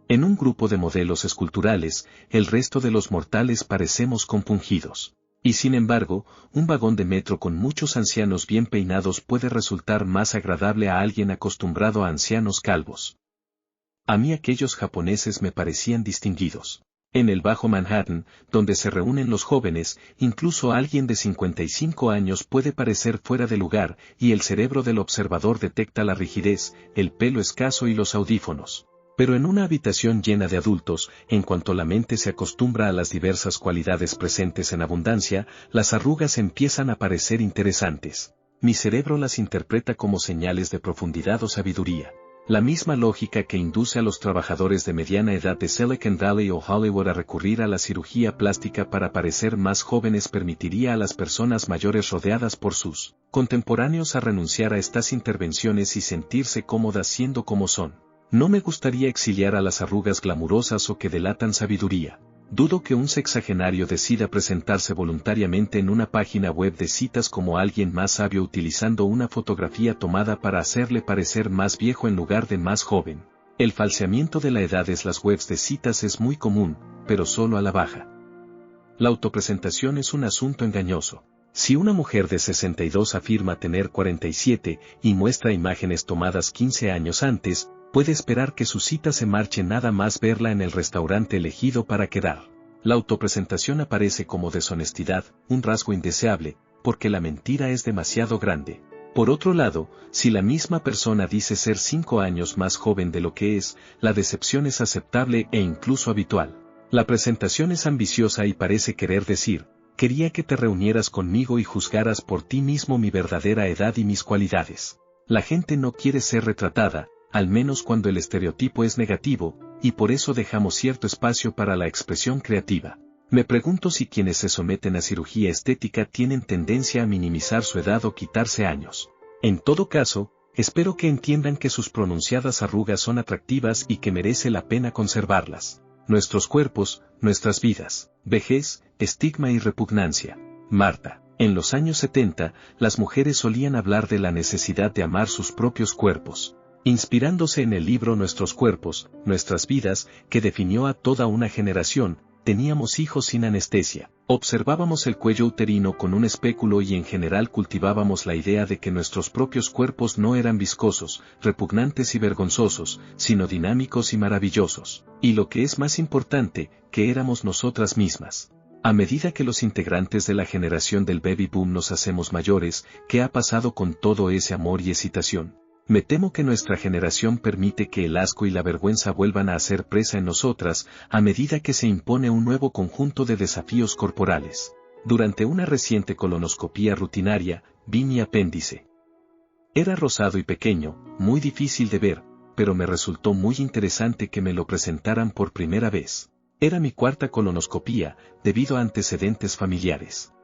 En un grupo de modelos esculturales, el resto de los mortales parecemos compungidos. Y sin embargo, un vagón de metro con muchos ancianos bien peinados puede resultar más agradable a alguien acostumbrado a ancianos calvos. A mí aquellos japoneses me parecían distinguidos. En el Bajo Manhattan, donde se reúnen los jóvenes, incluso alguien de 55 años puede parecer fuera de lugar, y el cerebro del observador detecta la rigidez, el pelo escaso y los audífonos. Pero en una habitación llena de adultos, en cuanto la mente se acostumbra a las diversas cualidades presentes en abundancia, las arrugas empiezan a parecer interesantes. Mi cerebro las interpreta como señales de profundidad o sabiduría. La misma lógica que induce a los trabajadores de mediana edad de Silicon Valley o Hollywood a recurrir a la cirugía plástica para parecer más jóvenes permitiría a las personas mayores rodeadas por sus contemporáneos a renunciar a estas intervenciones y sentirse cómodas siendo como son. No me gustaría exiliar a las arrugas glamurosas o que delatan sabiduría. Dudo que un sexagenario decida presentarse voluntariamente en una página web de citas como alguien más sabio utilizando una fotografía tomada para hacerle parecer más viejo en lugar de más joven. El falseamiento de la edad en las webs de citas es muy común, pero solo a la baja. La autopresentación es un asunto engañoso. Si una mujer de 62 afirma tener 47 y muestra imágenes tomadas 15 años antes, puede esperar que su cita se marche nada más verla en el restaurante elegido para quedar. La autopresentación aparece como deshonestidad, un rasgo indeseable, porque la mentira es demasiado grande. Por otro lado, si la misma persona dice ser 5 años más joven de lo que es, la decepción es aceptable e incluso habitual. La presentación es ambiciosa y parece querer decir, quería que te reunieras conmigo y juzgaras por ti mismo mi verdadera edad y mis cualidades. La gente no quiere ser retratada, al menos cuando el estereotipo es negativo, y por eso dejamos cierto espacio para la expresión creativa. Me pregunto si quienes se someten a cirugía estética tienen tendencia a minimizar su edad o quitarse años. En todo caso, espero que entiendan que sus pronunciadas arrugas son atractivas y que merece la pena conservarlas. Nuestros cuerpos, nuestras vidas, vejez, estigma y repugnancia. Marta. En los años 70, las mujeres solían hablar de la necesidad de amar sus propios cuerpos. Inspirándose en el libro Nuestros cuerpos, nuestras vidas, que definió a toda una generación, teníamos hijos sin anestesia, observábamos el cuello uterino con un espéculo y en general cultivábamos la idea de que nuestros propios cuerpos no eran viscosos, repugnantes y vergonzosos, sino dinámicos y maravillosos, y lo que es más importante, que éramos nosotras mismas. A medida que los integrantes de la generación del baby boom nos hacemos mayores, ¿qué ha pasado con todo ese amor y excitación? Me temo que nuestra generación permite que el asco y la vergüenza vuelvan a hacer presa en nosotras, a medida que se impone un nuevo conjunto de desafíos corporales. Durante una reciente colonoscopía rutinaria, vi mi apéndice. Era rosado y pequeño, muy difícil de ver, pero me resultó muy interesante que me lo presentaran por primera vez. Era mi cuarta colonoscopía, debido a antecedentes familiares.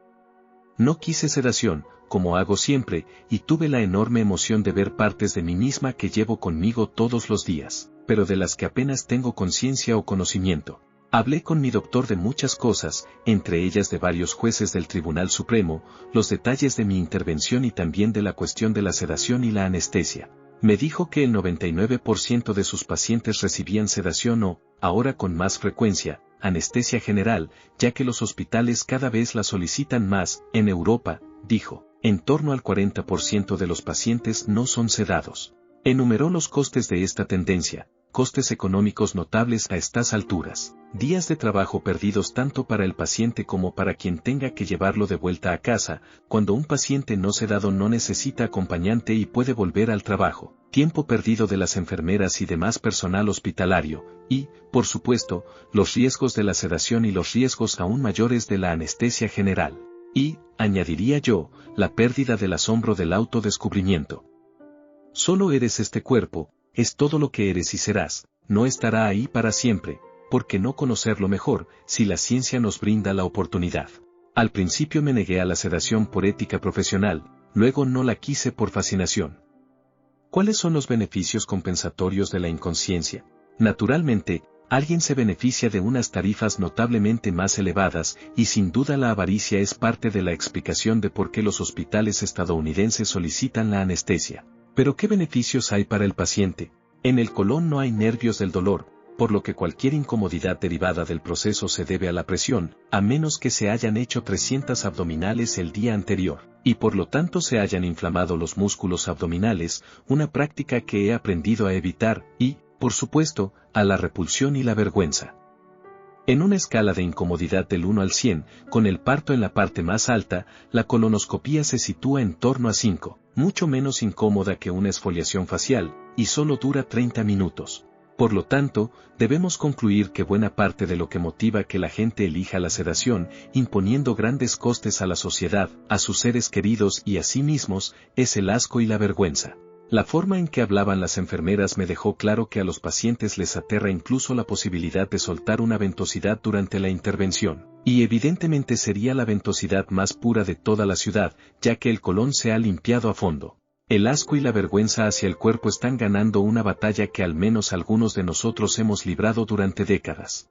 No quise sedación, como hago siempre, y tuve la enorme emoción de ver partes de mí misma que llevo conmigo todos los días, pero de las que apenas tengo conciencia o conocimiento. Hablé con mi doctor de muchas cosas, entre ellas de varios jueces del Tribunal Supremo, los detalles de mi intervención y también de la cuestión de la sedación y la anestesia. Me dijo que el 99% de sus pacientes recibían sedación o, ahora con más frecuencia, anestesia general, ya que los hospitales cada vez la solicitan más. En Europa, dijo, en torno al 40% de los pacientes no son sedados. Enumeró los costes de esta tendencia, costes económicos notables a estas alturas, días de trabajo perdidos tanto para el paciente como para quien tenga que llevarlo de vuelta a casa, cuando un paciente no sedado no necesita acompañante y puede volver al trabajo, tiempo perdido de las enfermeras y demás personal hospitalario, y, por supuesto, los riesgos de la sedación y los riesgos aún mayores de la anestesia general. Y, añadiría yo, la pérdida del asombro del autodescubrimiento. Solo eres este cuerpo, es todo lo que eres y serás, no estará ahí para siempre, ¿por qué no conocerlo mejor, si la ciencia nos brinda la oportunidad? Al principio me negué a la sedación por ética profesional, luego no la quise por fascinación. ¿Cuáles son los beneficios compensatorios de la inconsciencia? Naturalmente, alguien se beneficia de unas tarifas notablemente más elevadas, y sin duda la avaricia es parte de la explicación de por qué los hospitales estadounidenses solicitan la anestesia. Pero ¿qué beneficios hay para el paciente? En el colon no hay nervios del dolor, por lo que cualquier incomodidad derivada del proceso se debe a la presión, a menos que se hayan hecho 300 abdominales el día anterior, y por lo tanto se hayan inflamado los músculos abdominales, una práctica que he aprendido a evitar, y, por supuesto, a la repulsión y la vergüenza. En una escala de incomodidad del 1 al 100, con el parto en la parte más alta, la colonoscopía se sitúa en torno a 5, mucho menos incómoda que una exfoliación facial, y solo dura 30 minutos. Por lo tanto, debemos concluir que buena parte de lo que motiva que la gente elija la sedación, imponiendo grandes costes a la sociedad, a sus seres queridos y a sí mismos, es el asco y la vergüenza. La forma en que hablaban las enfermeras me dejó claro que a los pacientes les aterra incluso la posibilidad de soltar una ventosidad durante la intervención, y evidentemente sería la ventosidad más pura de toda la ciudad, ya que el colon se ha limpiado a fondo. El asco y la vergüenza hacia el cuerpo están ganando una batalla que al menos algunos de nosotros hemos librado durante décadas.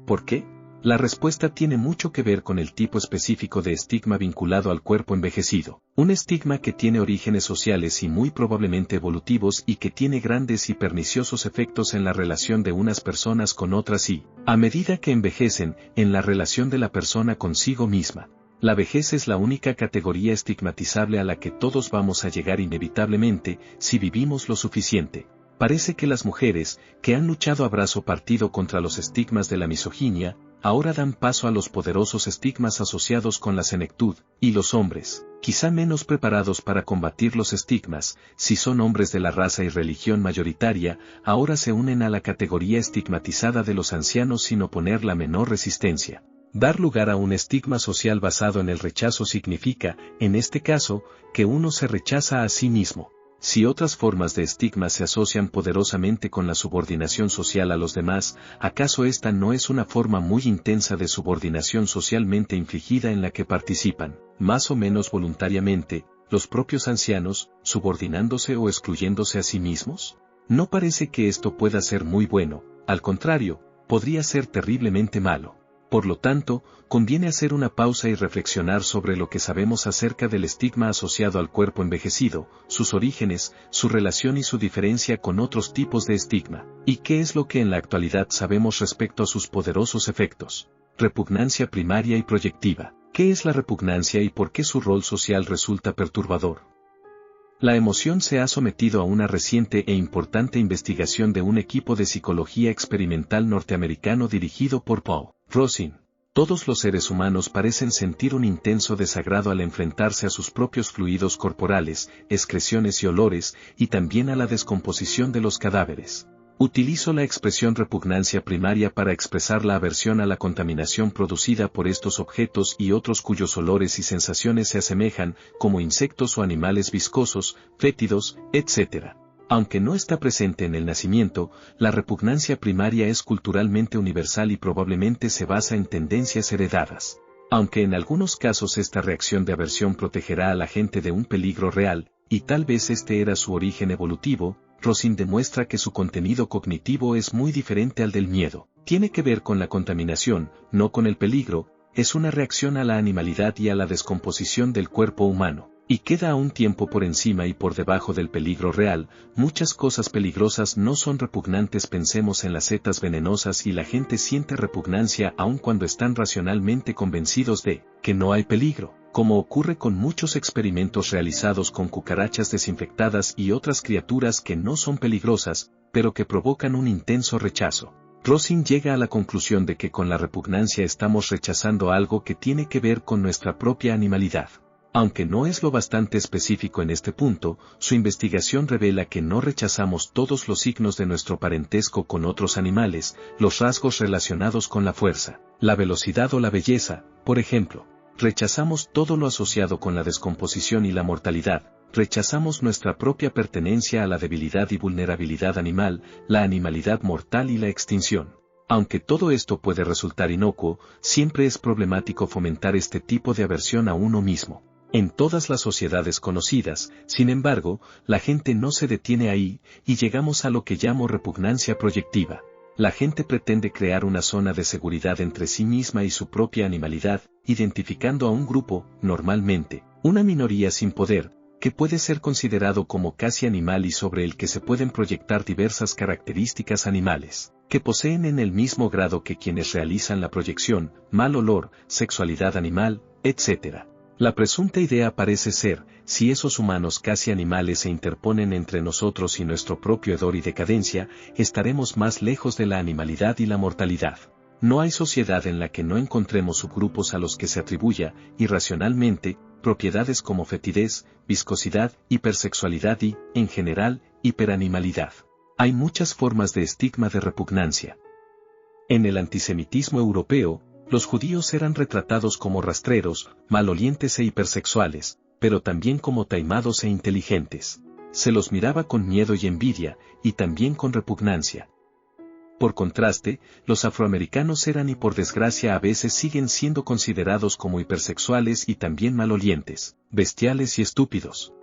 ¿Por qué? La respuesta tiene mucho que ver con el tipo específico de estigma vinculado al cuerpo envejecido, un estigma que tiene orígenes sociales y muy probablemente evolutivos y que tiene grandes y perniciosos efectos en la relación de unas personas con otras y, a medida que envejecen, en la relación de la persona consigo misma. La vejez es la única categoría estigmatizable a la que todos vamos a llegar inevitablemente, si vivimos lo suficiente. Parece que las mujeres, que han luchado a brazo partido contra los estigmas de la misoginia, ahora dan paso a los poderosos estigmas asociados con la senectud, y los hombres, quizá menos preparados para combatir los estigmas, si son hombres de la raza y religión mayoritaria, ahora se unen a la categoría estigmatizada de los ancianos sin oponer la menor resistencia. Dar lugar a un estigma social basado en el rechazo significa, en este caso, que uno se rechaza a sí mismo. Si otras formas de estigma se asocian poderosamente con la subordinación social a los demás, ¿acaso esta no es una forma muy intensa de subordinación socialmente infligida en la que participan, más o menos voluntariamente, los propios ancianos, subordinándose o excluyéndose a sí mismos? No parece que esto pueda ser muy bueno, al contrario, podría ser terriblemente malo. Por lo tanto, conviene hacer una pausa y reflexionar sobre lo que sabemos acerca del estigma asociado al cuerpo envejecido, sus orígenes, su relación y su diferencia con otros tipos de estigma, y qué es lo que en la actualidad sabemos respecto a sus poderosos efectos. Repugnancia primaria y proyectiva. ¿Qué es la repugnancia y por qué su rol social resulta perturbador? La emoción se ha sometido a una reciente e importante investigación de un equipo de psicología experimental norteamericano dirigido por Paul Rosin. Todos los seres humanos parecen sentir un intenso desagrado al enfrentarse a sus propios fluidos corporales, excreciones y olores, y también a la descomposición de los cadáveres. Utilizo la expresión repugnancia primaria para expresar la aversión a la contaminación producida por estos objetos y otros cuyos olores y sensaciones se asemejan, como insectos o animales viscosos, fétidos, etc. Aunque no está presente en el nacimiento, la repugnancia primaria es culturalmente universal y probablemente se basa en tendencias heredadas. Aunque en algunos casos esta reacción de aversión protegerá a la gente de un peligro real, y tal vez este era su origen evolutivo, Rosin demuestra que su contenido cognitivo es muy diferente al del miedo. Tiene que ver con la contaminación, no con el peligro, es una reacción a la animalidad y a la descomposición del cuerpo humano. Y queda a un tiempo por encima y por debajo del peligro real. Muchas cosas peligrosas no son repugnantes. Pensemos en las setas venenosas y la gente siente repugnancia aun cuando están racionalmente convencidos de que no hay peligro, como ocurre con muchos experimentos realizados con cucarachas desinfectadas y otras criaturas que no son peligrosas, pero que provocan un intenso rechazo. Rosin llega a la conclusión de que con la repugnancia estamos rechazando algo que tiene que ver con nuestra propia animalidad. Aunque no es lo bastante específico en este punto, su investigación revela que no rechazamos todos los signos de nuestro parentesco con otros animales, los rasgos relacionados con la fuerza, la velocidad o la belleza, por ejemplo. Rechazamos todo lo asociado con la descomposición y la mortalidad, rechazamos nuestra propia pertenencia a la debilidad y vulnerabilidad animal, la animalidad mortal y la extinción. Aunque todo esto puede resultar inocuo, siempre es problemático fomentar este tipo de aversión a uno mismo. En todas las sociedades conocidas, sin embargo, la gente no se detiene ahí, y llegamos a lo que llamo repugnancia proyectiva. La gente pretende crear una zona de seguridad entre sí misma y su propia animalidad, identificando a un grupo, normalmente, una minoría sin poder, que puede ser considerado como casi animal y sobre el que se pueden proyectar diversas características animales, que poseen en el mismo grado que quienes realizan la proyección, mal olor, sexualidad animal, etc. La presunta idea parece ser, si esos humanos casi animales se interponen entre nosotros y nuestro propio hedor y decadencia, estaremos más lejos de la animalidad y la mortalidad. No hay sociedad en la que no encontremos subgrupos a los que se atribuya, irracionalmente, propiedades como fetidez, viscosidad, hipersexualidad y, en general, hiperanimalidad. Hay muchas formas de estigma de repugnancia. En el antisemitismo europeo, los judíos eran retratados como rastreros, malolientes e hipersexuales, pero también como taimados e inteligentes. Se los miraba con miedo y envidia, y también con repugnancia. Por contraste, los afroamericanos eran y por desgracia a veces siguen siendo considerados como hipersexuales y también malolientes, bestiales y estúpidos.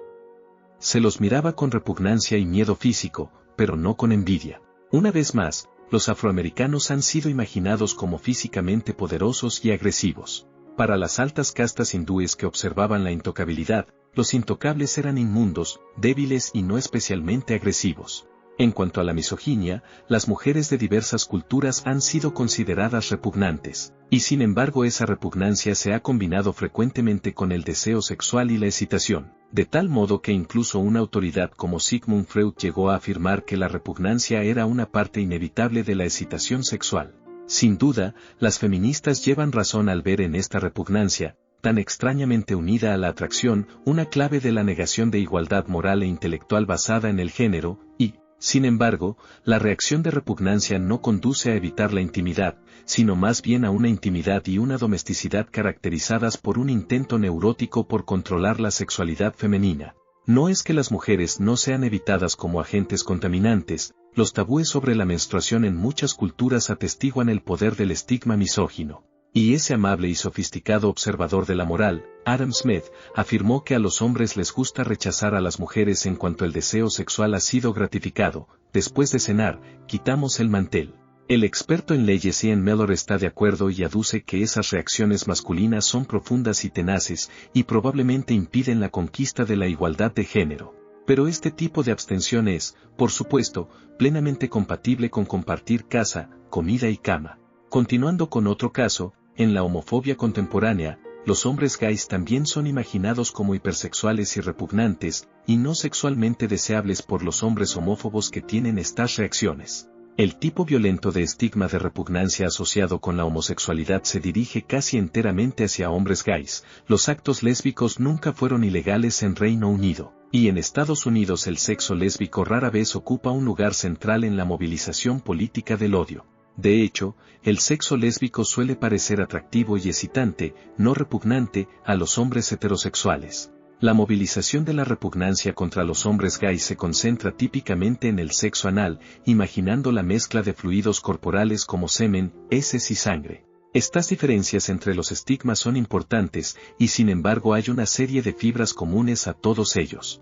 Se los miraba con repugnancia y miedo físico, pero no con envidia. Una vez más, los afroamericanos han sido imaginados como físicamente poderosos y agresivos. Para las altas castas hindúes que observaban la intocabilidad, los intocables eran inmundos, débiles y no especialmente agresivos. En cuanto a la misoginia, las mujeres de diversas culturas han sido consideradas repugnantes, y sin embargo esa repugnancia se ha combinado frecuentemente con el deseo sexual y la excitación, de tal modo que incluso una autoridad como Sigmund Freud llegó a afirmar que la repugnancia era una parte inevitable de la excitación sexual. Sin duda, las feministas llevan razón al ver en esta repugnancia, tan extrañamente unida a la atracción, una clave de la negación de igualdad moral e intelectual basada en el género, y, sin embargo, la reacción de repugnancia no conduce a evitar la intimidad, sino más bien a una intimidad y una domesticidad caracterizadas por un intento neurótico por controlar la sexualidad femenina. No es que las mujeres no sean evitadas como agentes contaminantes, los tabúes sobre la menstruación en muchas culturas atestiguan el poder del estigma misógino. Y ese amable y sofisticado observador de la moral, Adam Smith, afirmó que a los hombres les gusta rechazar a las mujeres en cuanto el deseo sexual ha sido gratificado. Después de cenar, quitamos el mantel. El experto en leyes Ian Mellor está de acuerdo y aduce que esas reacciones masculinas son profundas y tenaces, y probablemente impiden la conquista de la igualdad de género. Pero este tipo de abstención es, por supuesto, plenamente compatible con compartir casa, comida y cama. Continuando con otro caso, en la homofobia contemporánea, los hombres gays también son imaginados como hipersexuales y repugnantes, y no sexualmente deseables por los hombres homófobos que tienen estas reacciones. El tipo violento de estigma de repugnancia asociado con la homosexualidad se dirige casi enteramente hacia hombres gays. Los actos lésbicos nunca fueron ilegales en Reino Unido, y en Estados Unidos el sexo lésbico rara vez ocupa un lugar central en la movilización política del odio. De hecho, el sexo lésbico suele parecer atractivo y excitante, no repugnante, a los hombres heterosexuales. La movilización de la repugnancia contra los hombres gays se concentra típicamente en el sexo anal, imaginando la mezcla de fluidos corporales como semen, heces y sangre. Estas diferencias entre los estigmas son importantes, y sin embargo hay una serie de fibras comunes a todos ellos.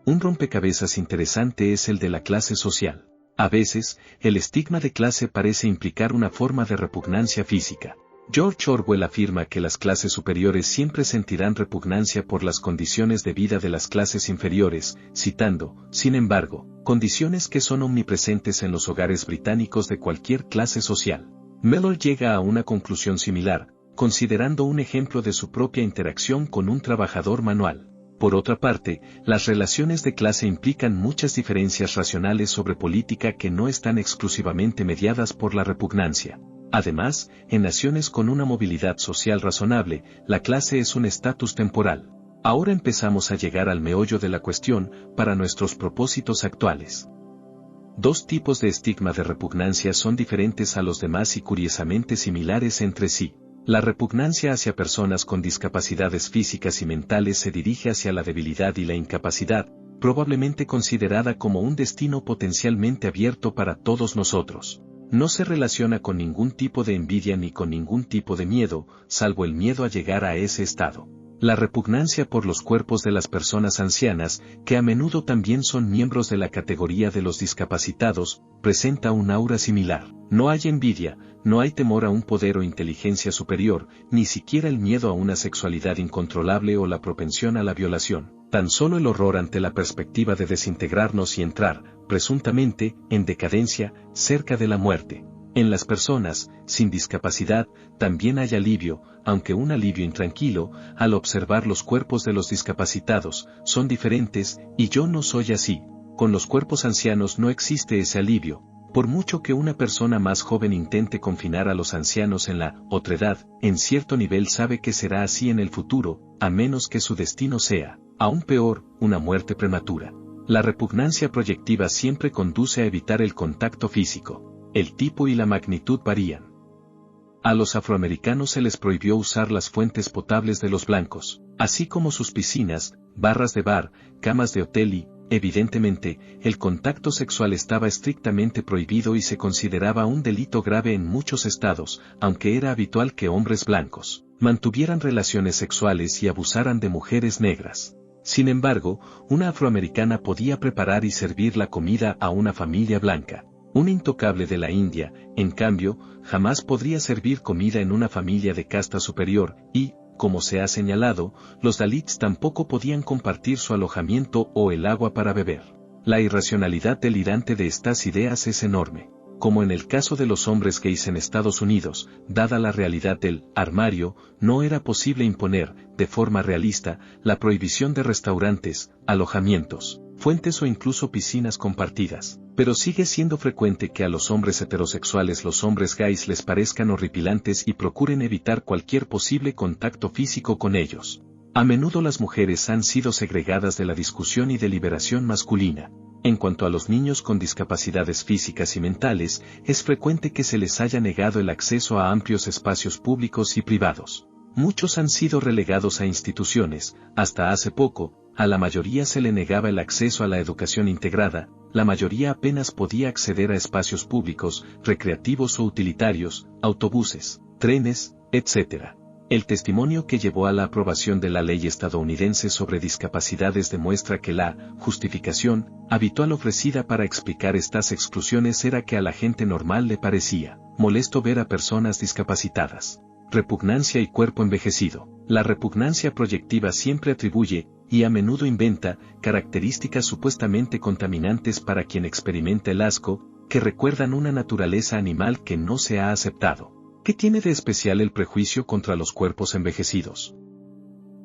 Un rompecabezas interesante es el de la clase social. A veces, el estigma de clase parece implicar una forma de repugnancia física. George Orwell afirma que las clases superiores siempre sentirán repugnancia por las condiciones de vida de las clases inferiores, citando, sin embargo, condiciones que son omnipresentes en los hogares británicos de cualquier clase social. Mellor llega a una conclusión similar, considerando un ejemplo de su propia interacción con un trabajador manual. Por otra parte, las relaciones de clase implican muchas diferencias racionales sobre política que no están exclusivamente mediadas por la repugnancia. Además, en naciones con una movilidad social razonable, la clase es un estatus temporal. Ahora empezamos a llegar al meollo de la cuestión, para nuestros propósitos actuales. Dos tipos de estigma de repugnancia son diferentes a los demás y curiosamente similares entre sí. La repugnancia hacia personas con discapacidades físicas y mentales se dirige hacia la debilidad y la incapacidad, probablemente considerada como un destino potencialmente abierto para todos nosotros. No se relaciona con ningún tipo de envidia ni con ningún tipo de miedo, salvo el miedo a llegar a ese estado. La repugnancia por los cuerpos de las personas ancianas, que a menudo también son miembros de la categoría de los discapacitados, presenta un aura similar. No hay envidia, no hay temor a un poder o inteligencia superior, ni siquiera el miedo a una sexualidad incontrolable o la propensión a la violación. Tan solo el horror ante la perspectiva de desintegrarnos y entrar, presuntamente, en decadencia, cerca de la muerte. En las personas, sin discapacidad, también hay alivio, aunque un alivio intranquilo, al observar los cuerpos de los discapacitados, son diferentes, y yo no soy así. Con los cuerpos ancianos no existe ese alivio. Por mucho que una persona más joven intente confinar a los ancianos en la otredad, en cierto nivel sabe que será así en el futuro, a menos que su destino sea, aún peor, una muerte prematura. La repugnancia proyectiva siempre conduce a evitar el contacto físico. El tipo y la magnitud varían. A los afroamericanos se les prohibió usar las fuentes potables de los blancos, así como sus piscinas, barras de bar, camas de hotel y, evidentemente, el contacto sexual estaba estrictamente prohibido y se consideraba un delito grave en muchos estados, aunque era habitual que hombres blancos mantuvieran relaciones sexuales y abusaran de mujeres negras. Sin embargo, una afroamericana podía preparar y servir la comida a una familia blanca. Un intocable de la India, en cambio, jamás podría servir comida en una familia de casta superior, y, como se ha señalado, los Dalits tampoco podían compartir su alojamiento o el agua para beber. La irracionalidad delirante de estas ideas es enorme. Como en el caso de los hombres gays en Estados Unidos, dada la realidad del armario, no era posible imponer, de forma realista, la prohibición de restaurantes, alojamientos, fuentes o incluso piscinas compartidas. Pero sigue siendo frecuente que a los hombres heterosexuales los hombres gays les parezcan horripilantes y procuren evitar cualquier posible contacto físico con ellos. A menudo las mujeres han sido segregadas de la discusión y deliberación masculina. En cuanto a los niños con discapacidades físicas y mentales, es frecuente que se les haya negado el acceso a amplios espacios públicos y privados. Muchos han sido relegados a instituciones. Hasta hace poco, a la mayoría se le negaba el acceso a la educación integrada, la mayoría apenas podía acceder a espacios públicos, recreativos o utilitarios, autobuses, trenes, etc. El testimonio que llevó a la aprobación de la ley estadounidense sobre discapacidades demuestra que la justificación habitual ofrecida para explicar estas exclusiones era que a la gente normal le parecía molesto ver a personas discapacitadas. Repugnancia y cuerpo envejecido. La repugnancia proyectiva siempre atribuye, y a menudo inventa, características supuestamente contaminantes para quien experimenta el asco, que recuerdan una naturaleza animal que no se ha aceptado. ¿Qué tiene de especial el prejuicio contra los cuerpos envejecidos?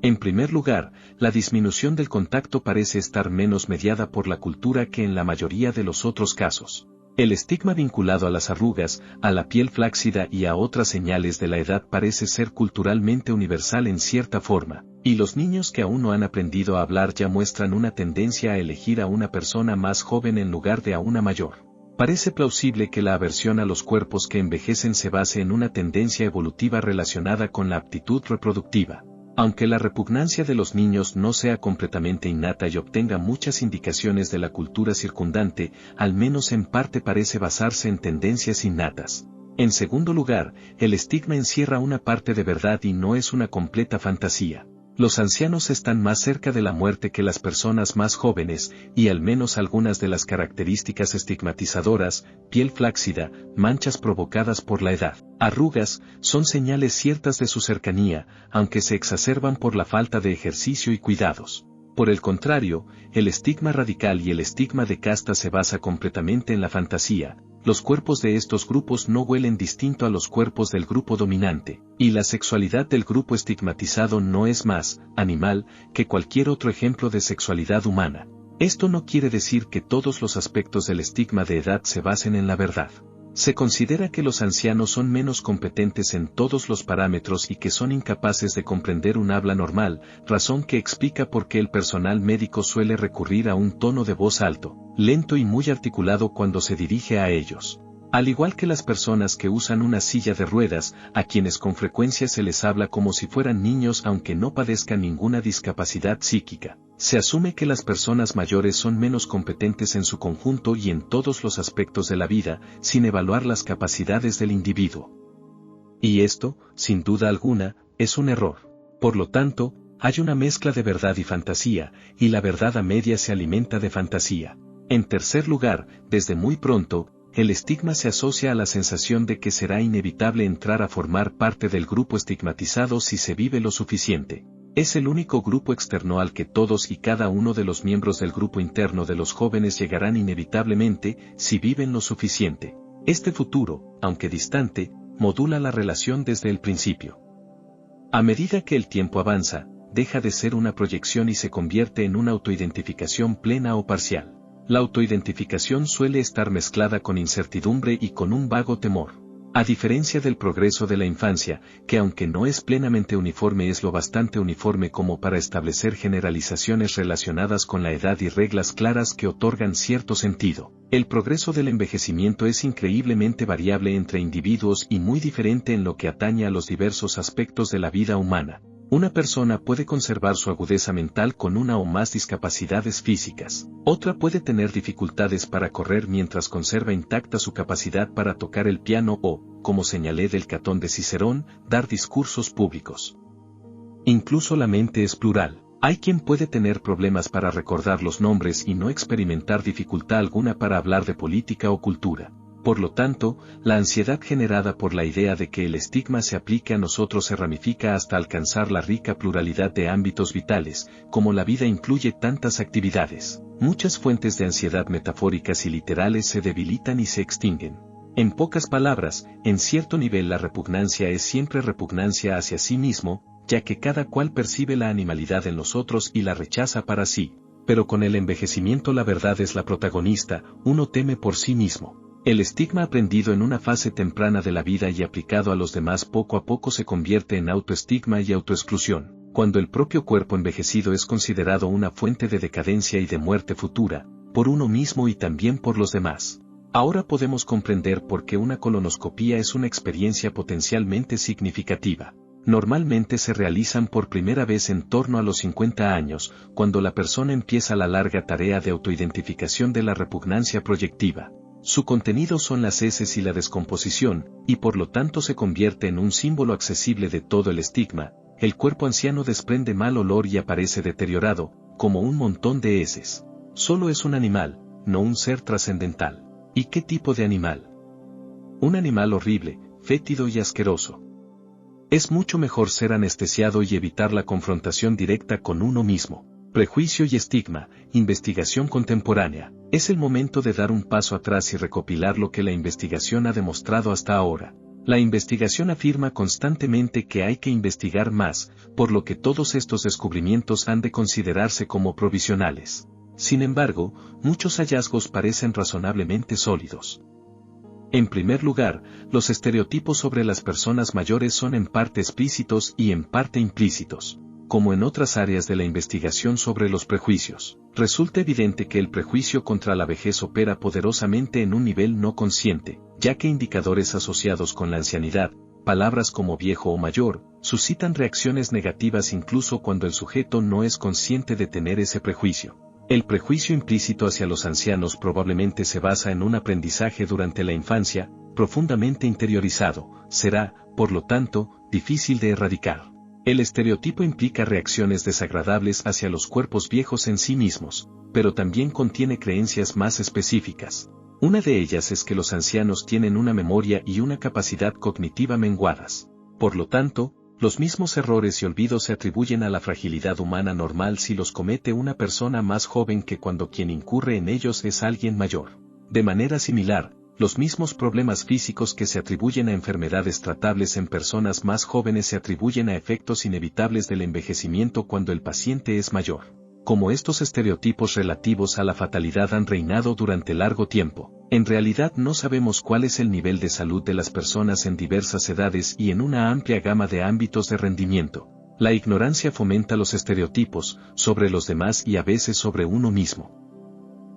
En primer lugar, la disminución del contacto parece estar menos mediada por la cultura que en la mayoría de los otros casos. El estigma vinculado a las arrugas, a la piel flácida y a otras señales de la edad parece ser culturalmente universal en cierta forma, y los niños que aún no han aprendido a hablar ya muestran una tendencia a elegir a una persona más joven en lugar de a una mayor. Parece plausible que la aversión a los cuerpos que envejecen se base en una tendencia evolutiva relacionada con la aptitud reproductiva. Aunque la repugnancia de los niños no sea completamente innata y obtenga muchas indicaciones de la cultura circundante, al menos en parte parece basarse en tendencias innatas. En segundo lugar, el estigma encierra una parte de verdad y no es una completa fantasía. Los ancianos están más cerca de la muerte que las personas más jóvenes, y al menos algunas de las características estigmatizadoras, piel flácida, manchas provocadas por la edad, arrugas, son señales ciertas de su cercanía, aunque se exacerban por la falta de ejercicio y cuidados. Por el contrario, el estigma radical y el estigma de casta se basa completamente en la fantasía. Los cuerpos de estos grupos no huelen distinto a los cuerpos del grupo dominante, y la sexualidad del grupo estigmatizado no es más animal que cualquier otro ejemplo de sexualidad humana. Esto no quiere decir que todos los aspectos del estigma de edad se basen en la verdad. Se considera que los ancianos son menos competentes en todos los parámetros y que son incapaces de comprender un habla normal, razón que explica por qué el personal médico suele recurrir a un tono de voz alto, lento y muy articulado cuando se dirige a ellos. Al igual que las personas que usan una silla de ruedas, a quienes con frecuencia se les habla como si fueran niños aunque no padezcan ninguna discapacidad psíquica. Se asume que las personas mayores son menos competentes en su conjunto y en todos los aspectos de la vida, sin evaluar las capacidades del individuo. Y esto, sin duda alguna, es un error. Por lo tanto, hay una mezcla de verdad y fantasía, y la verdad a media se alimenta de fantasía. En tercer lugar, desde muy pronto, el estigma se asocia a la sensación de que será inevitable entrar a formar parte del grupo estigmatizado si se vive lo suficiente. Es el único grupo externo al que todos y cada uno de los miembros del grupo interno de los jóvenes llegarán inevitablemente si viven lo suficiente. Este futuro, aunque distante, modula la relación desde el principio. A medida que el tiempo avanza, deja de ser una proyección y se convierte en una autoidentificación plena o parcial. La autoidentificación suele estar mezclada con incertidumbre y con un vago temor. A diferencia del progreso de la infancia, que aunque no es plenamente uniforme es lo bastante uniforme como para establecer generalizaciones relacionadas con la edad y reglas claras que otorgan cierto sentido, el progreso del envejecimiento es increíblemente variable entre individuos y muy diferente en lo que atañe a los diversos aspectos de la vida humana. Una persona puede conservar su agudeza mental con una o más discapacidades físicas. Otra puede tener dificultades para correr mientras conserva intacta su capacidad para tocar el piano o, como señalé del Catón de Cicerón, dar discursos públicos. Incluso la mente es plural. Hay quien puede tener problemas para recordar los nombres y no experimentar dificultad alguna para hablar de política o cultura. Por lo tanto, la ansiedad generada por la idea de que el estigma se aplique a nosotros se ramifica hasta alcanzar la rica pluralidad de ámbitos vitales, como la vida incluye tantas actividades. Muchas fuentes de ansiedad metafóricas y literales se debilitan y se extinguen. En pocas palabras, en cierto nivel la repugnancia es siempre repugnancia hacia sí mismo, ya que cada cual percibe la animalidad en los otros y la rechaza para sí. Pero con el envejecimiento la verdad es la protagonista, uno teme por sí mismo. El estigma aprendido en una fase temprana de la vida y aplicado a los demás poco a poco se convierte en autoestigma y autoexclusión, cuando el propio cuerpo envejecido es considerado una fuente de decadencia y de muerte futura, por uno mismo y también por los demás. Ahora podemos comprender por qué una colonoscopía es una experiencia potencialmente significativa. Normalmente se realizan por primera vez en torno a los 50 años, cuando la persona empieza la larga tarea de autoidentificación de la repugnancia proyectiva. Su contenido son las heces y la descomposición, y por lo tanto se convierte en un símbolo accesible de todo el estigma. El cuerpo anciano desprende mal olor y aparece deteriorado, como un montón de heces. Solo es un animal, no un ser trascendental. ¿Y qué tipo de animal? Un animal horrible, fétido y asqueroso. Es mucho mejor ser anestesiado y evitar la confrontación directa con uno mismo. Prejuicio y estigma, investigación contemporánea. Es el momento de dar un paso atrás y recopilar lo que la investigación ha demostrado hasta ahora. La investigación afirma constantemente que hay que investigar más, por lo que todos estos descubrimientos han de considerarse como provisionales. Sin embargo, muchos hallazgos parecen razonablemente sólidos. En primer lugar, los estereotipos sobre las personas mayores son en parte explícitos y en parte implícitos. Como en otras áreas de la investigación sobre los prejuicios, resulta evidente que el prejuicio contra la vejez opera poderosamente en un nivel no consciente, ya que indicadores asociados con la ancianidad, palabras como viejo o mayor, suscitan reacciones negativas incluso cuando el sujeto no es consciente de tener ese prejuicio. El prejuicio implícito hacia los ancianos probablemente se basa en un aprendizaje durante la infancia, profundamente interiorizado, será, por lo tanto, difícil de erradicar. El estereotipo implica reacciones desagradables hacia los cuerpos viejos en sí mismos, pero también contiene creencias más específicas. Una de ellas es que los ancianos tienen una memoria y una capacidad cognitiva menguadas. Por lo tanto, los mismos errores y olvidos se atribuyen a la fragilidad humana normal si los comete una persona más joven que cuando quien incurre en ellos es alguien mayor. De manera similar, los mismos problemas físicos que se atribuyen a enfermedades tratables en personas más jóvenes se atribuyen a efectos inevitables del envejecimiento cuando el paciente es mayor. Como estos estereotipos relativos a la fatalidad han reinado durante largo tiempo, en realidad no sabemos cuál es el nivel de salud de las personas en diversas edades y en una amplia gama de ámbitos de rendimiento. La ignorancia fomenta los estereotipos sobre los demás y a veces sobre uno mismo.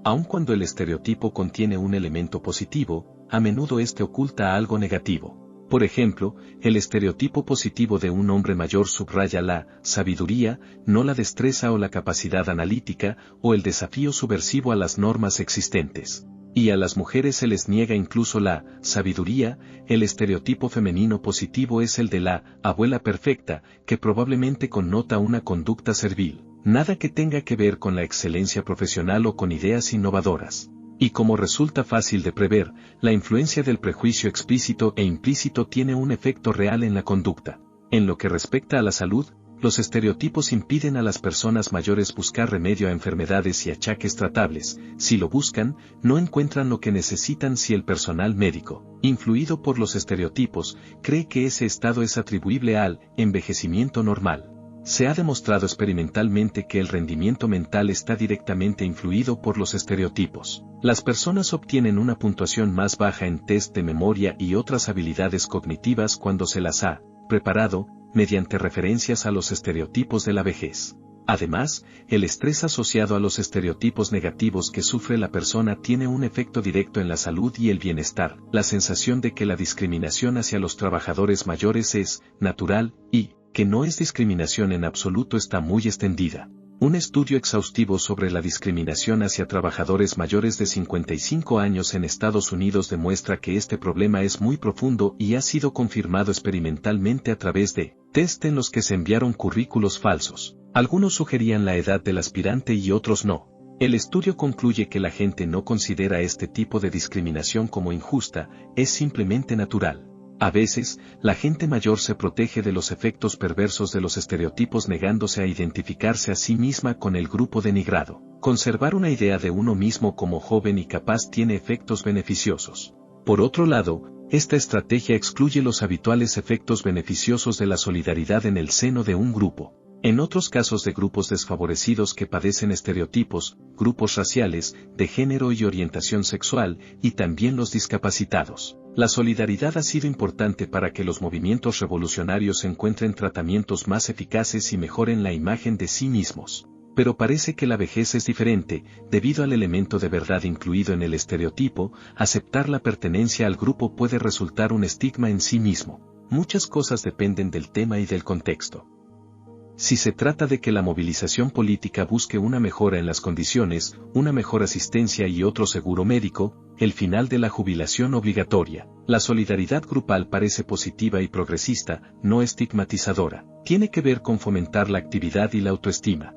Aun cuando el estereotipo contiene un elemento positivo, a menudo este oculta algo negativo. Por ejemplo, el estereotipo positivo de un hombre mayor subraya la sabiduría, no la destreza o la capacidad analítica, o el desafío subversivo a las normas existentes. Y a las mujeres se les niega incluso la sabiduría. El estereotipo femenino positivo es el de la abuela perfecta, que probablemente connota una conducta servil. Nada que tenga que ver con la excelencia profesional o con ideas innovadoras. Y como resulta fácil de prever, la influencia del prejuicio explícito e implícito tiene un efecto real en la conducta. En lo que respecta a la salud, Los estereotipos impiden a las personas mayores buscar remedio a enfermedades y achaques tratables. Si lo buscan, no encuentran lo que necesitan. Si el personal médico, influido por los estereotipos, cree que ese estado es atribuible al envejecimiento normal. Se ha demostrado experimentalmente que el rendimiento mental está directamente influido por los estereotipos. Las personas obtienen una puntuación más baja en test de memoria y otras habilidades cognitivas cuando se las ha preparado, mediante referencias a los estereotipos de la vejez. Además, el estrés asociado a los estereotipos negativos que sufre la persona tiene un efecto directo en la salud y el bienestar. La sensación de que la discriminación hacia los trabajadores mayores es natural y que no es discriminación en absoluto está muy extendida. Un estudio exhaustivo sobre la discriminación hacia trabajadores mayores de 55 años en Estados Unidos demuestra que este problema es muy profundo y ha sido confirmado experimentalmente a través de test en los que se enviaron currículos falsos. Algunos sugerían la edad del aspirante y otros no. El estudio concluye que la gente no considera este tipo de discriminación como injusta, es simplemente natural. A veces, la gente mayor se protege de los efectos perversos de los estereotipos negándose a identificarse a sí misma con el grupo denigrado. Conservar una idea de uno mismo como joven y capaz tiene efectos beneficiosos. Por otro lado, esta estrategia excluye los habituales efectos beneficiosos de la solidaridad en el seno de un grupo. En otros casos de grupos desfavorecidos que padecen estereotipos, grupos raciales, de género y orientación sexual, y también los discapacitados. La solidaridad ha sido importante para que los movimientos revolucionarios encuentren tratamientos más eficaces y mejoren la imagen de sí mismos. Pero parece que la vejez es diferente, debido al elemento de verdad incluido en el estereotipo, aceptar la pertenencia al grupo puede resultar un estigma en sí mismo. Muchas cosas dependen del tema y del contexto. Si se trata de que la movilización política busque una mejora en las condiciones, una mejor asistencia y otro seguro médico, el final de la jubilación obligatoria, la solidaridad grupal parece positiva y progresista, no estigmatizadora. Tiene que ver con fomentar la actividad y la autoestima.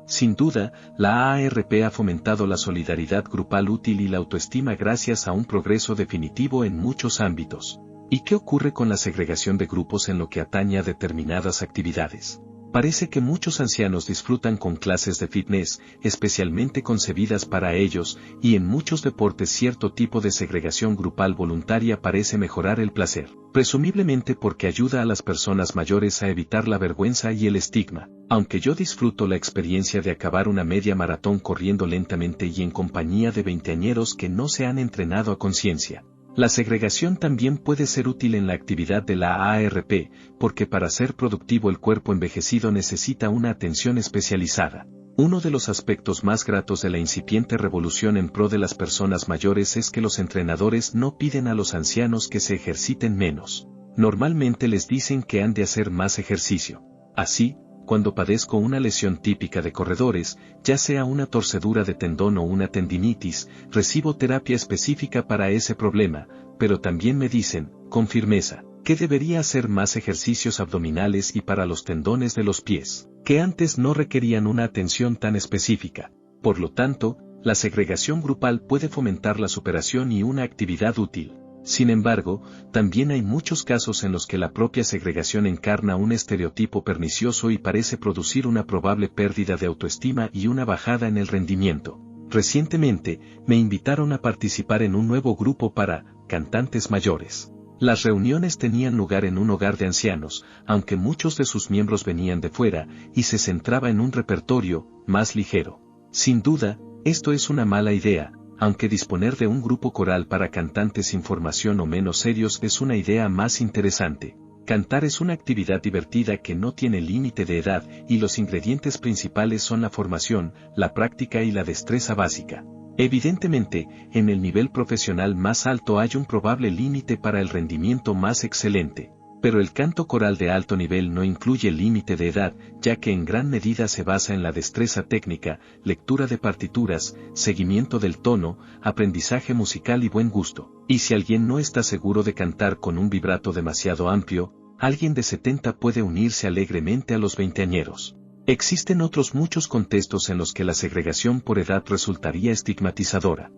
Sin duda, la AARP ha fomentado la solidaridad grupal útil y la autoestima gracias a un progreso definitivo en muchos ámbitos. ¿Y qué ocurre con la segregación de grupos en lo que atañe a determinadas actividades? Parece que muchos ancianos disfrutan con clases de fitness, especialmente concebidas para ellos, y en muchos deportes cierto tipo de segregación grupal voluntaria parece mejorar el placer, presumiblemente porque ayuda a las personas mayores a evitar la vergüenza y el estigma. Aunque yo disfruto la experiencia de acabar una media maratón corriendo lentamente y en compañía de veinteañeros que no se han entrenado a conciencia. La segregación también puede ser útil en la actividad de la AARP, porque para ser productivo el cuerpo envejecido necesita una atención especializada. Uno de los aspectos más gratos de la incipiente revolución en pro de las personas mayores es que los entrenadores no piden a los ancianos que se ejerciten menos. Normalmente les dicen que han de hacer más ejercicio. Así, cuando padezco una lesión típica de corredores, ya sea una torcedura de tendón o una tendinitis, recibo terapia específica para ese problema, pero también me dicen, con firmeza, que debería hacer más ejercicios abdominales y para los tendones de los pies, que antes no requerían una atención tan específica. Por lo tanto, la segregación grupal puede fomentar la superación y una actividad útil. Sin embargo, también hay muchos casos en los que la propia segregación encarna un estereotipo pernicioso y parece producir una probable pérdida de autoestima y una bajada en el rendimiento. Recientemente, me invitaron a participar en un nuevo grupo para cantantes mayores. Las reuniones tenían lugar en un hogar de ancianos, aunque muchos de sus miembros venían de fuera, y se centraba en un repertorio más ligero. Sin duda, esto es una mala idea. Aunque disponer de un grupo coral para cantantes sin formación o menos serios es una idea más interesante. Cantar es una actividad divertida que no tiene límite de edad y los ingredientes principales son la formación, la práctica y la destreza básica. Evidentemente, en el nivel profesional más alto hay un probable límite para el rendimiento más excelente. Pero el canto coral de alto nivel no incluye límite de edad, ya que en gran medida se basa en la destreza técnica, lectura de partituras, seguimiento del tono, aprendizaje musical y buen gusto. Y si alguien no está seguro de cantar con un vibrato demasiado amplio, alguien de 70 puede unirse alegremente a los veinteañeros. Existen otros muchos contextos en los que la segregación por edad resultaría estigmatizadora.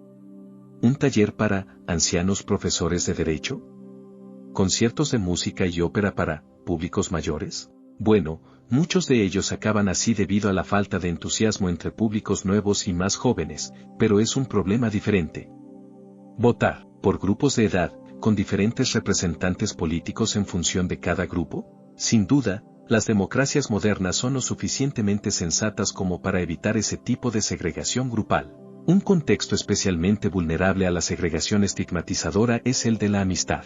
¿Un taller para ancianos profesores de derecho? ¿Conciertos de música y ópera para públicos mayores? Bueno, Muchos de ellos acaban así debido a la falta de entusiasmo entre públicos nuevos y más jóvenes, pero es un problema diferente. Votar por grupos de edad, con diferentes representantes políticos en función de cada grupo. Sin duda, las democracias modernas son lo suficientemente sensatas como para evitar ese tipo de segregación grupal. Un contexto especialmente vulnerable a la segregación estigmatizadora es el de la amistad.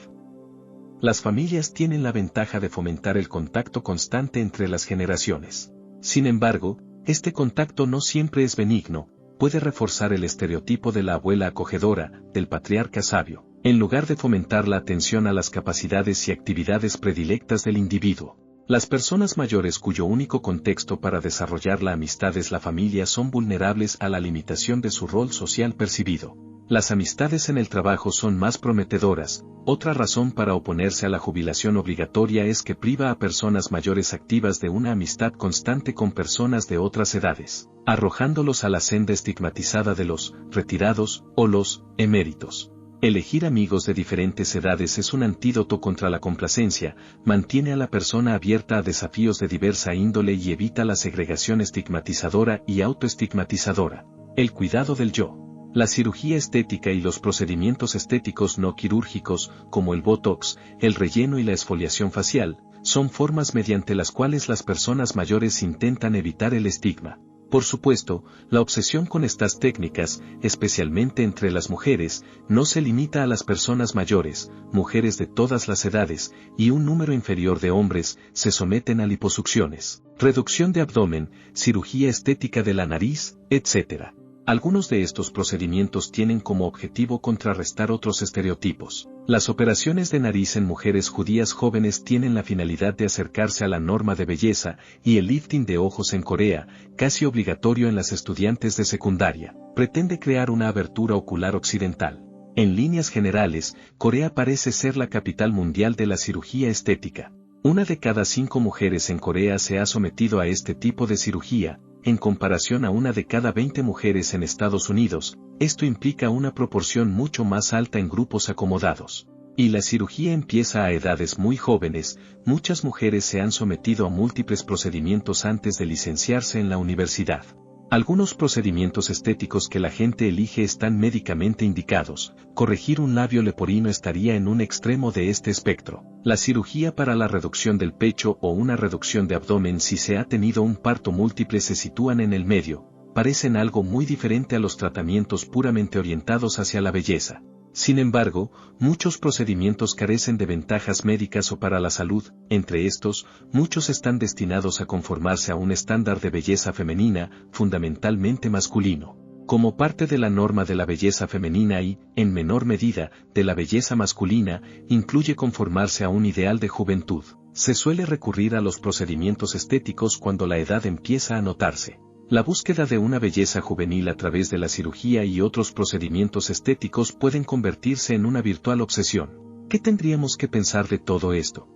Las familias tienen la ventaja de fomentar el contacto constante entre las generaciones. Sin embargo, este contacto no siempre es benigno, puede reforzar el estereotipo de la abuela acogedora, del patriarca sabio, en lugar de fomentar la atención a las capacidades y actividades predilectas del individuo. Las personas mayores cuyo único contexto para desarrollar la amistad es la familia son vulnerables a la limitación de su rol social percibido. Las amistades en el trabajo son más prometedoras. Otra razón para oponerse a la jubilación obligatoria es que priva a personas mayores activas de una amistad constante con personas de otras edades, arrojándolos a la senda estigmatizada de los retirados o los eméritos. Elegir amigos de diferentes edades es un antídoto contra la complacencia, mantiene a la persona abierta a desafíos de diversa índole y evita la segregación estigmatizadora y autoestigmatizadora. El cuidado del yo. La cirugía estética y los procedimientos estéticos no quirúrgicos, como el botox, el relleno y la exfoliación facial, son formas mediante las cuales las personas mayores intentan evitar el estigma. Por supuesto, la obsesión con estas técnicas, especialmente entre las mujeres, no se limita a las personas mayores. Mujeres de todas las edades, y un número inferior de hombres, se someten a liposucciones, reducción de abdomen, cirugía estética de la nariz, etc. Algunos de estos procedimientos tienen como objetivo contrarrestar otros estereotipos. Las operaciones de nariz en mujeres judías jóvenes tienen la finalidad de acercarse a la norma de belleza, y el lifting de ojos en Corea, casi obligatorio en las estudiantes de secundaria, pretende crear una abertura ocular occidental. En líneas generales, Corea parece ser la capital mundial de la cirugía estética. 1 de cada 5 mujeres en Corea se ha sometido a este tipo de cirugía, en comparación a 1 de cada 20 mujeres en Estados Unidos. Esto implica una proporción mucho más alta en grupos acomodados. Y la cirugía empieza a edades muy jóvenes. Muchas mujeres se han sometido a múltiples procedimientos antes de licenciarse en la universidad. Algunos procedimientos estéticos que la gente elige están médicamente indicados. Corregir un labio leporino estaría en un extremo de este espectro. La cirugía para la reducción del pecho o una reducción de abdomen si se ha tenido un parto múltiple se sitúan en el medio. Parecen algo muy diferente a los tratamientos puramente orientados hacia la belleza. Sin embargo, muchos procedimientos carecen de ventajas médicas o para la salud. Entre estos, muchos están destinados a conformarse a un estándar de belleza femenina, fundamentalmente masculino. Como parte de la norma de la belleza femenina y, en menor medida, de la belleza masculina, incluye conformarse a un ideal de juventud. Se suele recurrir a los procedimientos estéticos cuando la edad empieza a notarse. La búsqueda de una belleza juvenil a través de la cirugía y otros procedimientos estéticos pueden convertirse en una virtual obsesión. ¿Qué tendríamos que pensar de todo esto?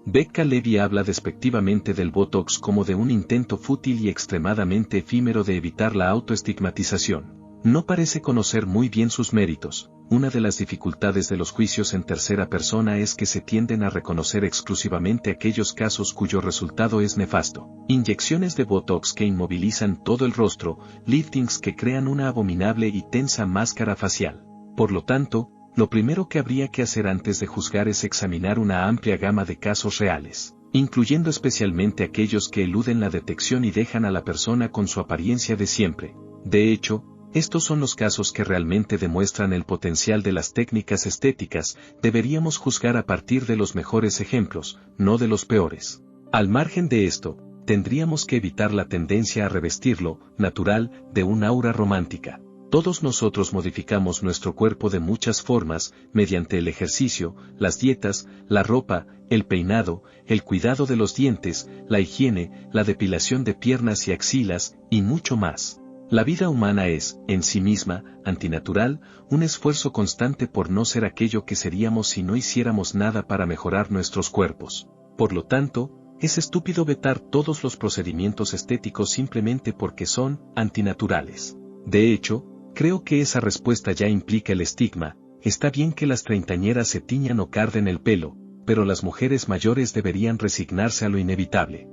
Becca Levy habla despectivamente del Botox como de un intento fútil y extremadamente efímero de evitar la autoestigmatización. No parece conocer muy bien sus méritos. Una de las dificultades de los juicios en tercera persona es que se tienden a reconocer exclusivamente aquellos casos cuyo resultado es nefasto. Inyecciones de Botox que inmovilizan todo el rostro, liftings que crean una abominable y tensa máscara facial. Por lo tanto, lo primero que habría que hacer antes de juzgar es examinar una amplia gama de casos reales, incluyendo especialmente aquellos que eluden la detección y dejan a la persona con su apariencia de siempre. De hecho, estos son los casos que realmente demuestran el potencial de las técnicas estéticas. Deberíamos juzgar a partir de los mejores ejemplos, no de los peores. Al margen de esto, tendríamos que evitar la tendencia a revestirlo, natural, de un aura romántica. Todos nosotros modificamos nuestro cuerpo de muchas formas, mediante el ejercicio, las dietas, la ropa, el peinado, el cuidado de los dientes, la higiene, la depilación de piernas y axilas, y mucho más. La vida humana es, en sí misma, antinatural, un esfuerzo constante por no ser aquello que seríamos si no hiciéramos nada para mejorar nuestros cuerpos. Por lo tanto, es estúpido vetar todos los procedimientos estéticos simplemente porque son antinaturales. De hecho, creo que esa respuesta ya implica el estigma. Está bien que las treintañeras se tiñan o carden el pelo, pero las mujeres mayores deberían resignarse a lo inevitable.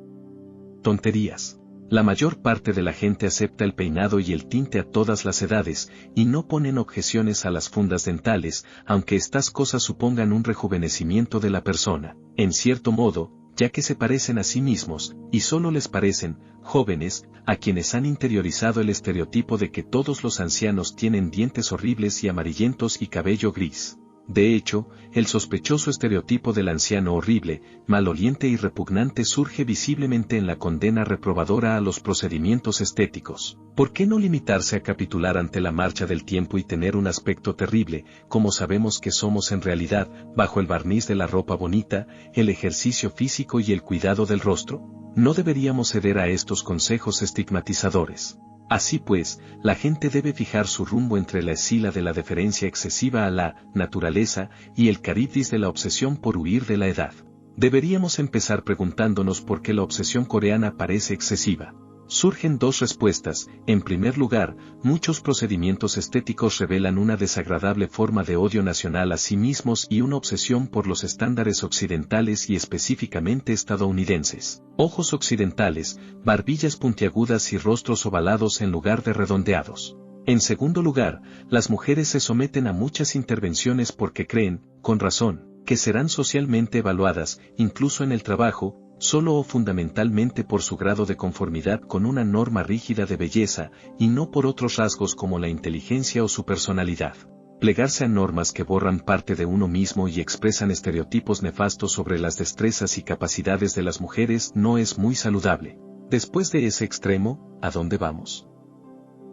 Tonterías. La mayor parte de la gente acepta el peinado y el tinte a todas las edades, y no ponen objeciones a las fundas dentales, aunque estas cosas supongan un rejuvenecimiento de la persona, en cierto modo, ya que se parecen a sí mismos, y solo les parecen, jóvenes, a quienes han interiorizado el estereotipo de que todos los ancianos tienen dientes horribles y amarillentos y cabello gris. De hecho, el sospechoso estereotipo del anciano horrible, maloliente y repugnante surge visiblemente en la condena reprobadora a los procedimientos estéticos. ¿Por qué no limitarse a capitular ante la marcha del tiempo y tener un aspecto terrible, como sabemos que somos en realidad, bajo el barniz de la ropa bonita, el ejercicio físico y el cuidado del rostro? No deberíamos ceder a estos consejos estigmatizadores. Así pues, la gente debe fijar su rumbo entre la escila de la deferencia excesiva a la naturaleza y el caritis de la obsesión por huir de la edad. Deberíamos empezar preguntándonos por qué la obsesión coreana parece excesiva. Surgen dos respuestas. En primer lugar, muchos procedimientos estéticos revelan una desagradable forma de odio nacional a sí mismos y una obsesión por los estándares occidentales y específicamente estadounidenses. Ojos occidentales, barbillas puntiagudas y rostros ovalados en lugar de redondeados. En segundo lugar, las mujeres se someten a muchas intervenciones porque creen, con razón, que serán socialmente evaluadas, incluso en el trabajo, solo o fundamentalmente por su grado de conformidad con una norma rígida de belleza, y no por otros rasgos como la inteligencia o su personalidad. Plegarse a normas que borran parte de uno mismo y expresan estereotipos nefastos sobre las destrezas y capacidades de las mujeres no es muy saludable. Después de ese extremo, ¿a dónde vamos?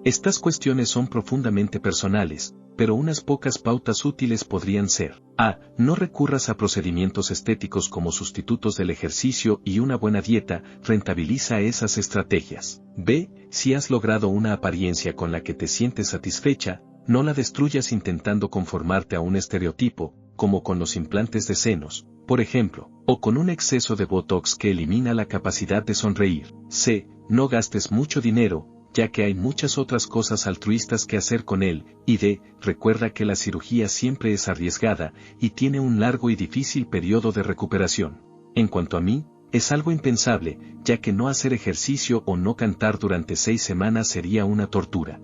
Estas cuestiones son profundamente personales, pero unas pocas pautas útiles podrían ser: A. No recurras a procedimientos estéticos como sustitutos del ejercicio y una buena dieta, rentabiliza esas estrategias. B. Si has logrado una apariencia con la que te sientes satisfecha, no la destruyas intentando conformarte a un estereotipo, como con los implantes de senos, por ejemplo, o con un exceso de botox que elimina la capacidad de sonreír. C. No gastes mucho dinero, ya que hay muchas otras cosas altruistas que hacer con él, y D. Recuerda que la cirugía siempre es arriesgada, y tiene un largo y difícil periodo de recuperación. En cuanto a mí, es algo impensable, ya que no hacer ejercicio o no cantar durante 6 semanas sería una tortura.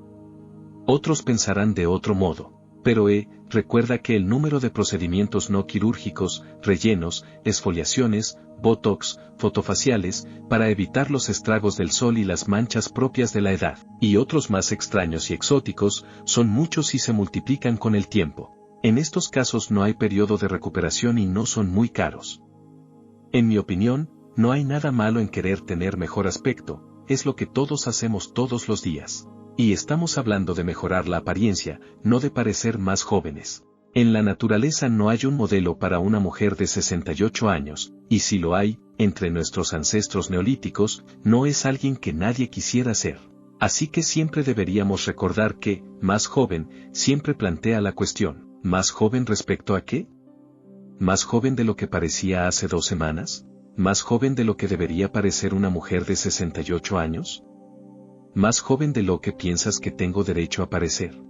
Otros pensarán de otro modo. Pero recuerda que el número de procedimientos no quirúrgicos, rellenos, exfoliaciones, botox, fotofaciales, para evitar los estragos del sol y las manchas propias de la edad, y otros más extraños y exóticos, son muchos y se multiplican con el tiempo. En estos casos no hay periodo de recuperación y no son muy caros. En mi opinión, no hay nada malo en querer tener mejor aspecto, es lo que todos hacemos todos los días. Y estamos hablando de mejorar la apariencia, no de parecer más jóvenes. En la naturaleza no hay un modelo para una mujer de 68 años, y si lo hay, entre nuestros ancestros neolíticos, no es alguien que nadie quisiera ser. Así que siempre deberíamos recordar que, más joven, siempre plantea la cuestión, ¿más joven respecto a qué? ¿Más joven de lo que parecía hace 2 semanas? ¿Más joven de lo que debería parecer una mujer de 68 años? ¿Más joven de lo que piensas que tengo derecho a parecer?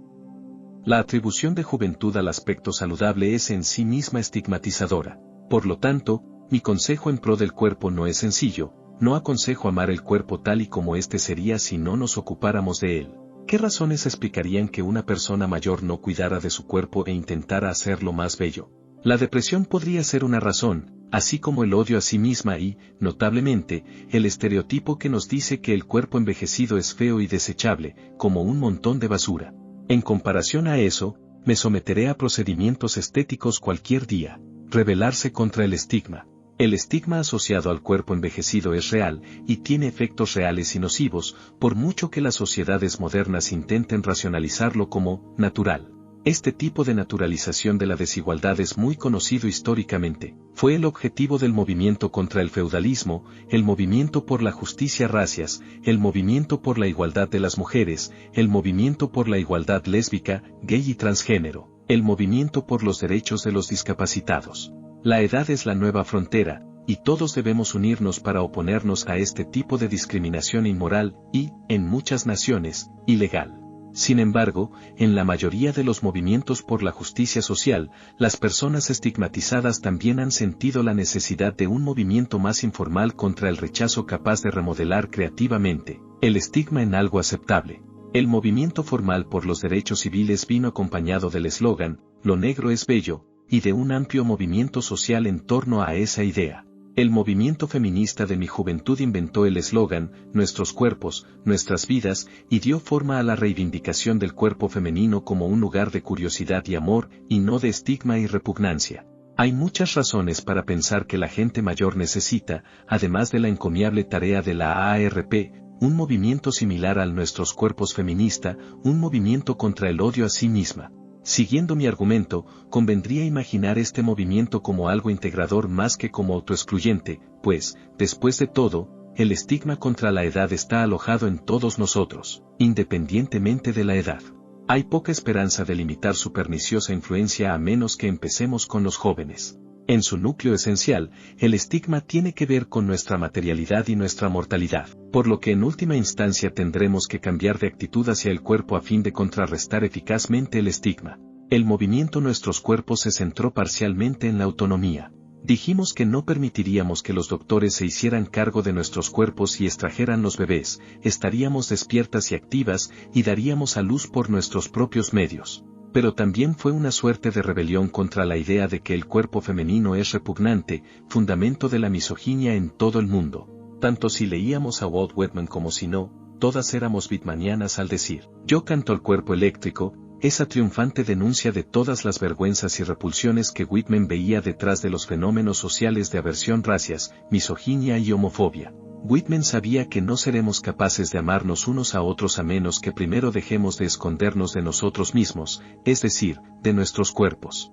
La atribución de juventud al aspecto saludable es en sí misma estigmatizadora. Por lo tanto, mi consejo en pro del cuerpo no es sencillo, no aconsejo amar el cuerpo tal y como este sería si no nos ocupáramos de él. ¿Qué razones explicarían que una persona mayor no cuidara de su cuerpo e intentara hacerlo más bello? La depresión podría ser una razón, así como el odio a sí misma y, notablemente, el estereotipo que nos dice que el cuerpo envejecido es feo y desechable, como un montón de basura. En comparación a eso, me someteré a procedimientos estéticos cualquier día. Rebelarse contra el estigma. El estigma asociado al cuerpo envejecido es real, y tiene efectos reales y nocivos, por mucho que las sociedades modernas intenten racionalizarlo como natural. Este tipo de naturalización de la desigualdad es muy conocido históricamente. Fue el objetivo del movimiento contra el feudalismo, el movimiento por la justicia racias, el movimiento por la igualdad de las mujeres, el movimiento por la igualdad lésbica, gay y transgénero, el movimiento por los derechos de los discapacitados. La edad es la nueva frontera, y todos debemos unirnos para oponernos a este tipo de discriminación inmoral y, en muchas naciones, ilegal. Sin embargo, en la mayoría de los movimientos por la justicia social, las personas estigmatizadas también han sentido la necesidad de un movimiento más informal contra el rechazo capaz de remodelar creativamente el estigma en algo aceptable. El movimiento formal por los derechos civiles vino acompañado del eslogan, "Lo negro es bello", y de un amplio movimiento social en torno a esa idea. El movimiento feminista de mi juventud inventó el eslogan, "Nuestros cuerpos, nuestras vidas", y dio forma a la reivindicación del cuerpo femenino como un lugar de curiosidad y amor, y no de estigma y repugnancia. Hay muchas razones para pensar que la gente mayor necesita, además de la encomiable tarea de la AARP, un movimiento similar al Nuestros Cuerpos feminista, un movimiento contra el odio a sí misma. Siguiendo mi argumento, convendría imaginar este movimiento como algo integrador más que como autoexcluyente, pues, después de todo, el estigma contra la edad está alojado en todos nosotros, independientemente de la edad. Hay poca esperanza de limitar su perniciosa influencia a menos que empecemos con los jóvenes. En su núcleo esencial, el estigma tiene que ver con nuestra materialidad y nuestra mortalidad, por lo que en última instancia tendremos que cambiar de actitud hacia el cuerpo a fin de contrarrestar eficazmente el estigma. El movimiento Nuestros Cuerpos se centró parcialmente en la autonomía. Dijimos que no permitiríamos que los doctores se hicieran cargo de nuestros cuerpos y extrajeran los bebés, estaríamos despiertas y activas y daríamos a luz por nuestros propios medios. Pero también fue una suerte de rebelión contra la idea de que el cuerpo femenino es repugnante, fundamento de la misoginia en todo el mundo. Tanto si leíamos a Walt Whitman como si no, todas éramos whitmanianas al decir, "Yo canto al cuerpo eléctrico", esa triunfante denuncia de todas las vergüenzas y repulsiones que Whitman veía detrás de los fenómenos sociales de aversión racias, misoginia y homofobia. Whitman sabía que no seremos capaces de amarnos unos a otros a menos que primero dejemos de escondernos de nosotros mismos, es decir, de nuestros cuerpos.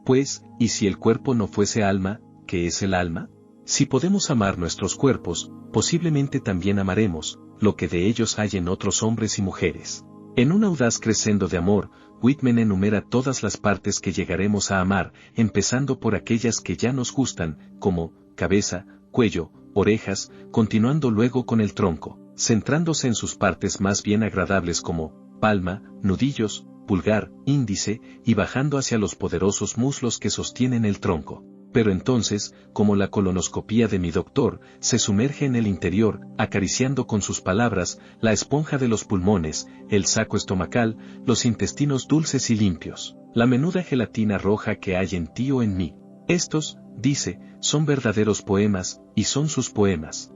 Pues, ¿y si el cuerpo no fuese alma, qué es el alma? Si podemos amar nuestros cuerpos, posiblemente también amaremos lo que de ellos hay en otros hombres y mujeres. En un audaz crescendo de amor, Whitman enumera todas las partes que llegaremos a amar, empezando por aquellas que ya nos gustan, como cabeza, cuello, orejas, continuando luego con el tronco, centrándose en sus partes más bien agradables como palma, nudillos, pulgar, índice, y bajando hacia los poderosos muslos que sostienen el tronco. Pero entonces, como la colonoscopía de mi doctor, se sumerge en el interior, acariciando con sus palabras, la esponja de los pulmones, el saco estomacal, los intestinos dulces y limpios, la menuda gelatina roja que hay en ti o en mí. Estos, dice, son verdaderos poemas, y son sus poemas.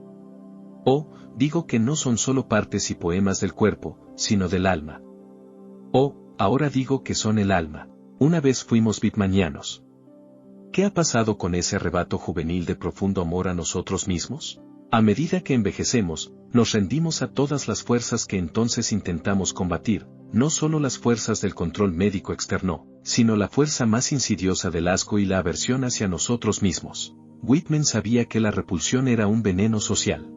O, digo que no son solo partes y poemas del cuerpo, sino del alma. O, ahora digo que son el alma. Una vez fuimos whitmanianos. ¿Qué ha pasado con ese arrebato juvenil de profundo amor a nosotros mismos? A medida que envejecemos, nos rendimos a todas las fuerzas que entonces intentamos combatir, no solo las fuerzas del control médico externo, sino la fuerza más insidiosa del asco y la aversión hacia nosotros mismos. Whitman sabía que la repulsión era un veneno social.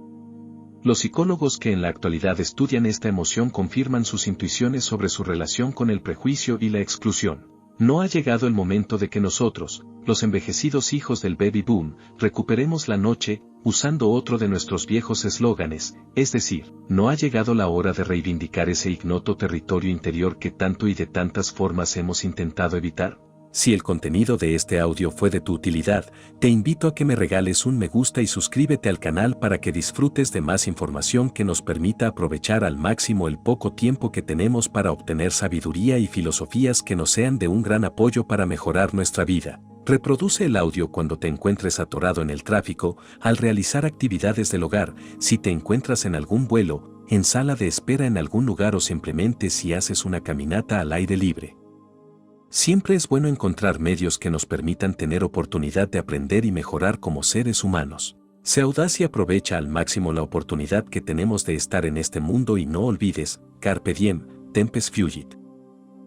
Los psicólogos que en la actualidad estudian esta emoción confirman sus intuiciones sobre su relación con el prejuicio y la exclusión. No ha llegado el momento de que nosotros, los envejecidos hijos del baby boom, recuperemos la noche, usando otro de nuestros viejos eslóganes, es decir, no ha llegado la hora de reivindicar ese ignoto territorio interior que tanto y de tantas formas hemos intentado evitar. Si el contenido de este audio fue de tu utilidad, te invito a que me regales un me gusta y suscríbete al canal para que disfrutes de más información que nos permita aprovechar al máximo el poco tiempo que tenemos para obtener sabiduría y filosofías que nos sean de un gran apoyo para mejorar nuestra vida. Reproduce el audio cuando te encuentres atorado en el tráfico, al realizar actividades del hogar, si te encuentras en algún vuelo, en sala de espera en algún lugar o simplemente si haces una caminata al aire libre. Siempre es bueno encontrar medios que nos permitan tener oportunidad de aprender y mejorar como seres humanos. Sé audaz y aprovecha al máximo la oportunidad que tenemos de estar en este mundo y no olvides, carpe diem, tempus fugit.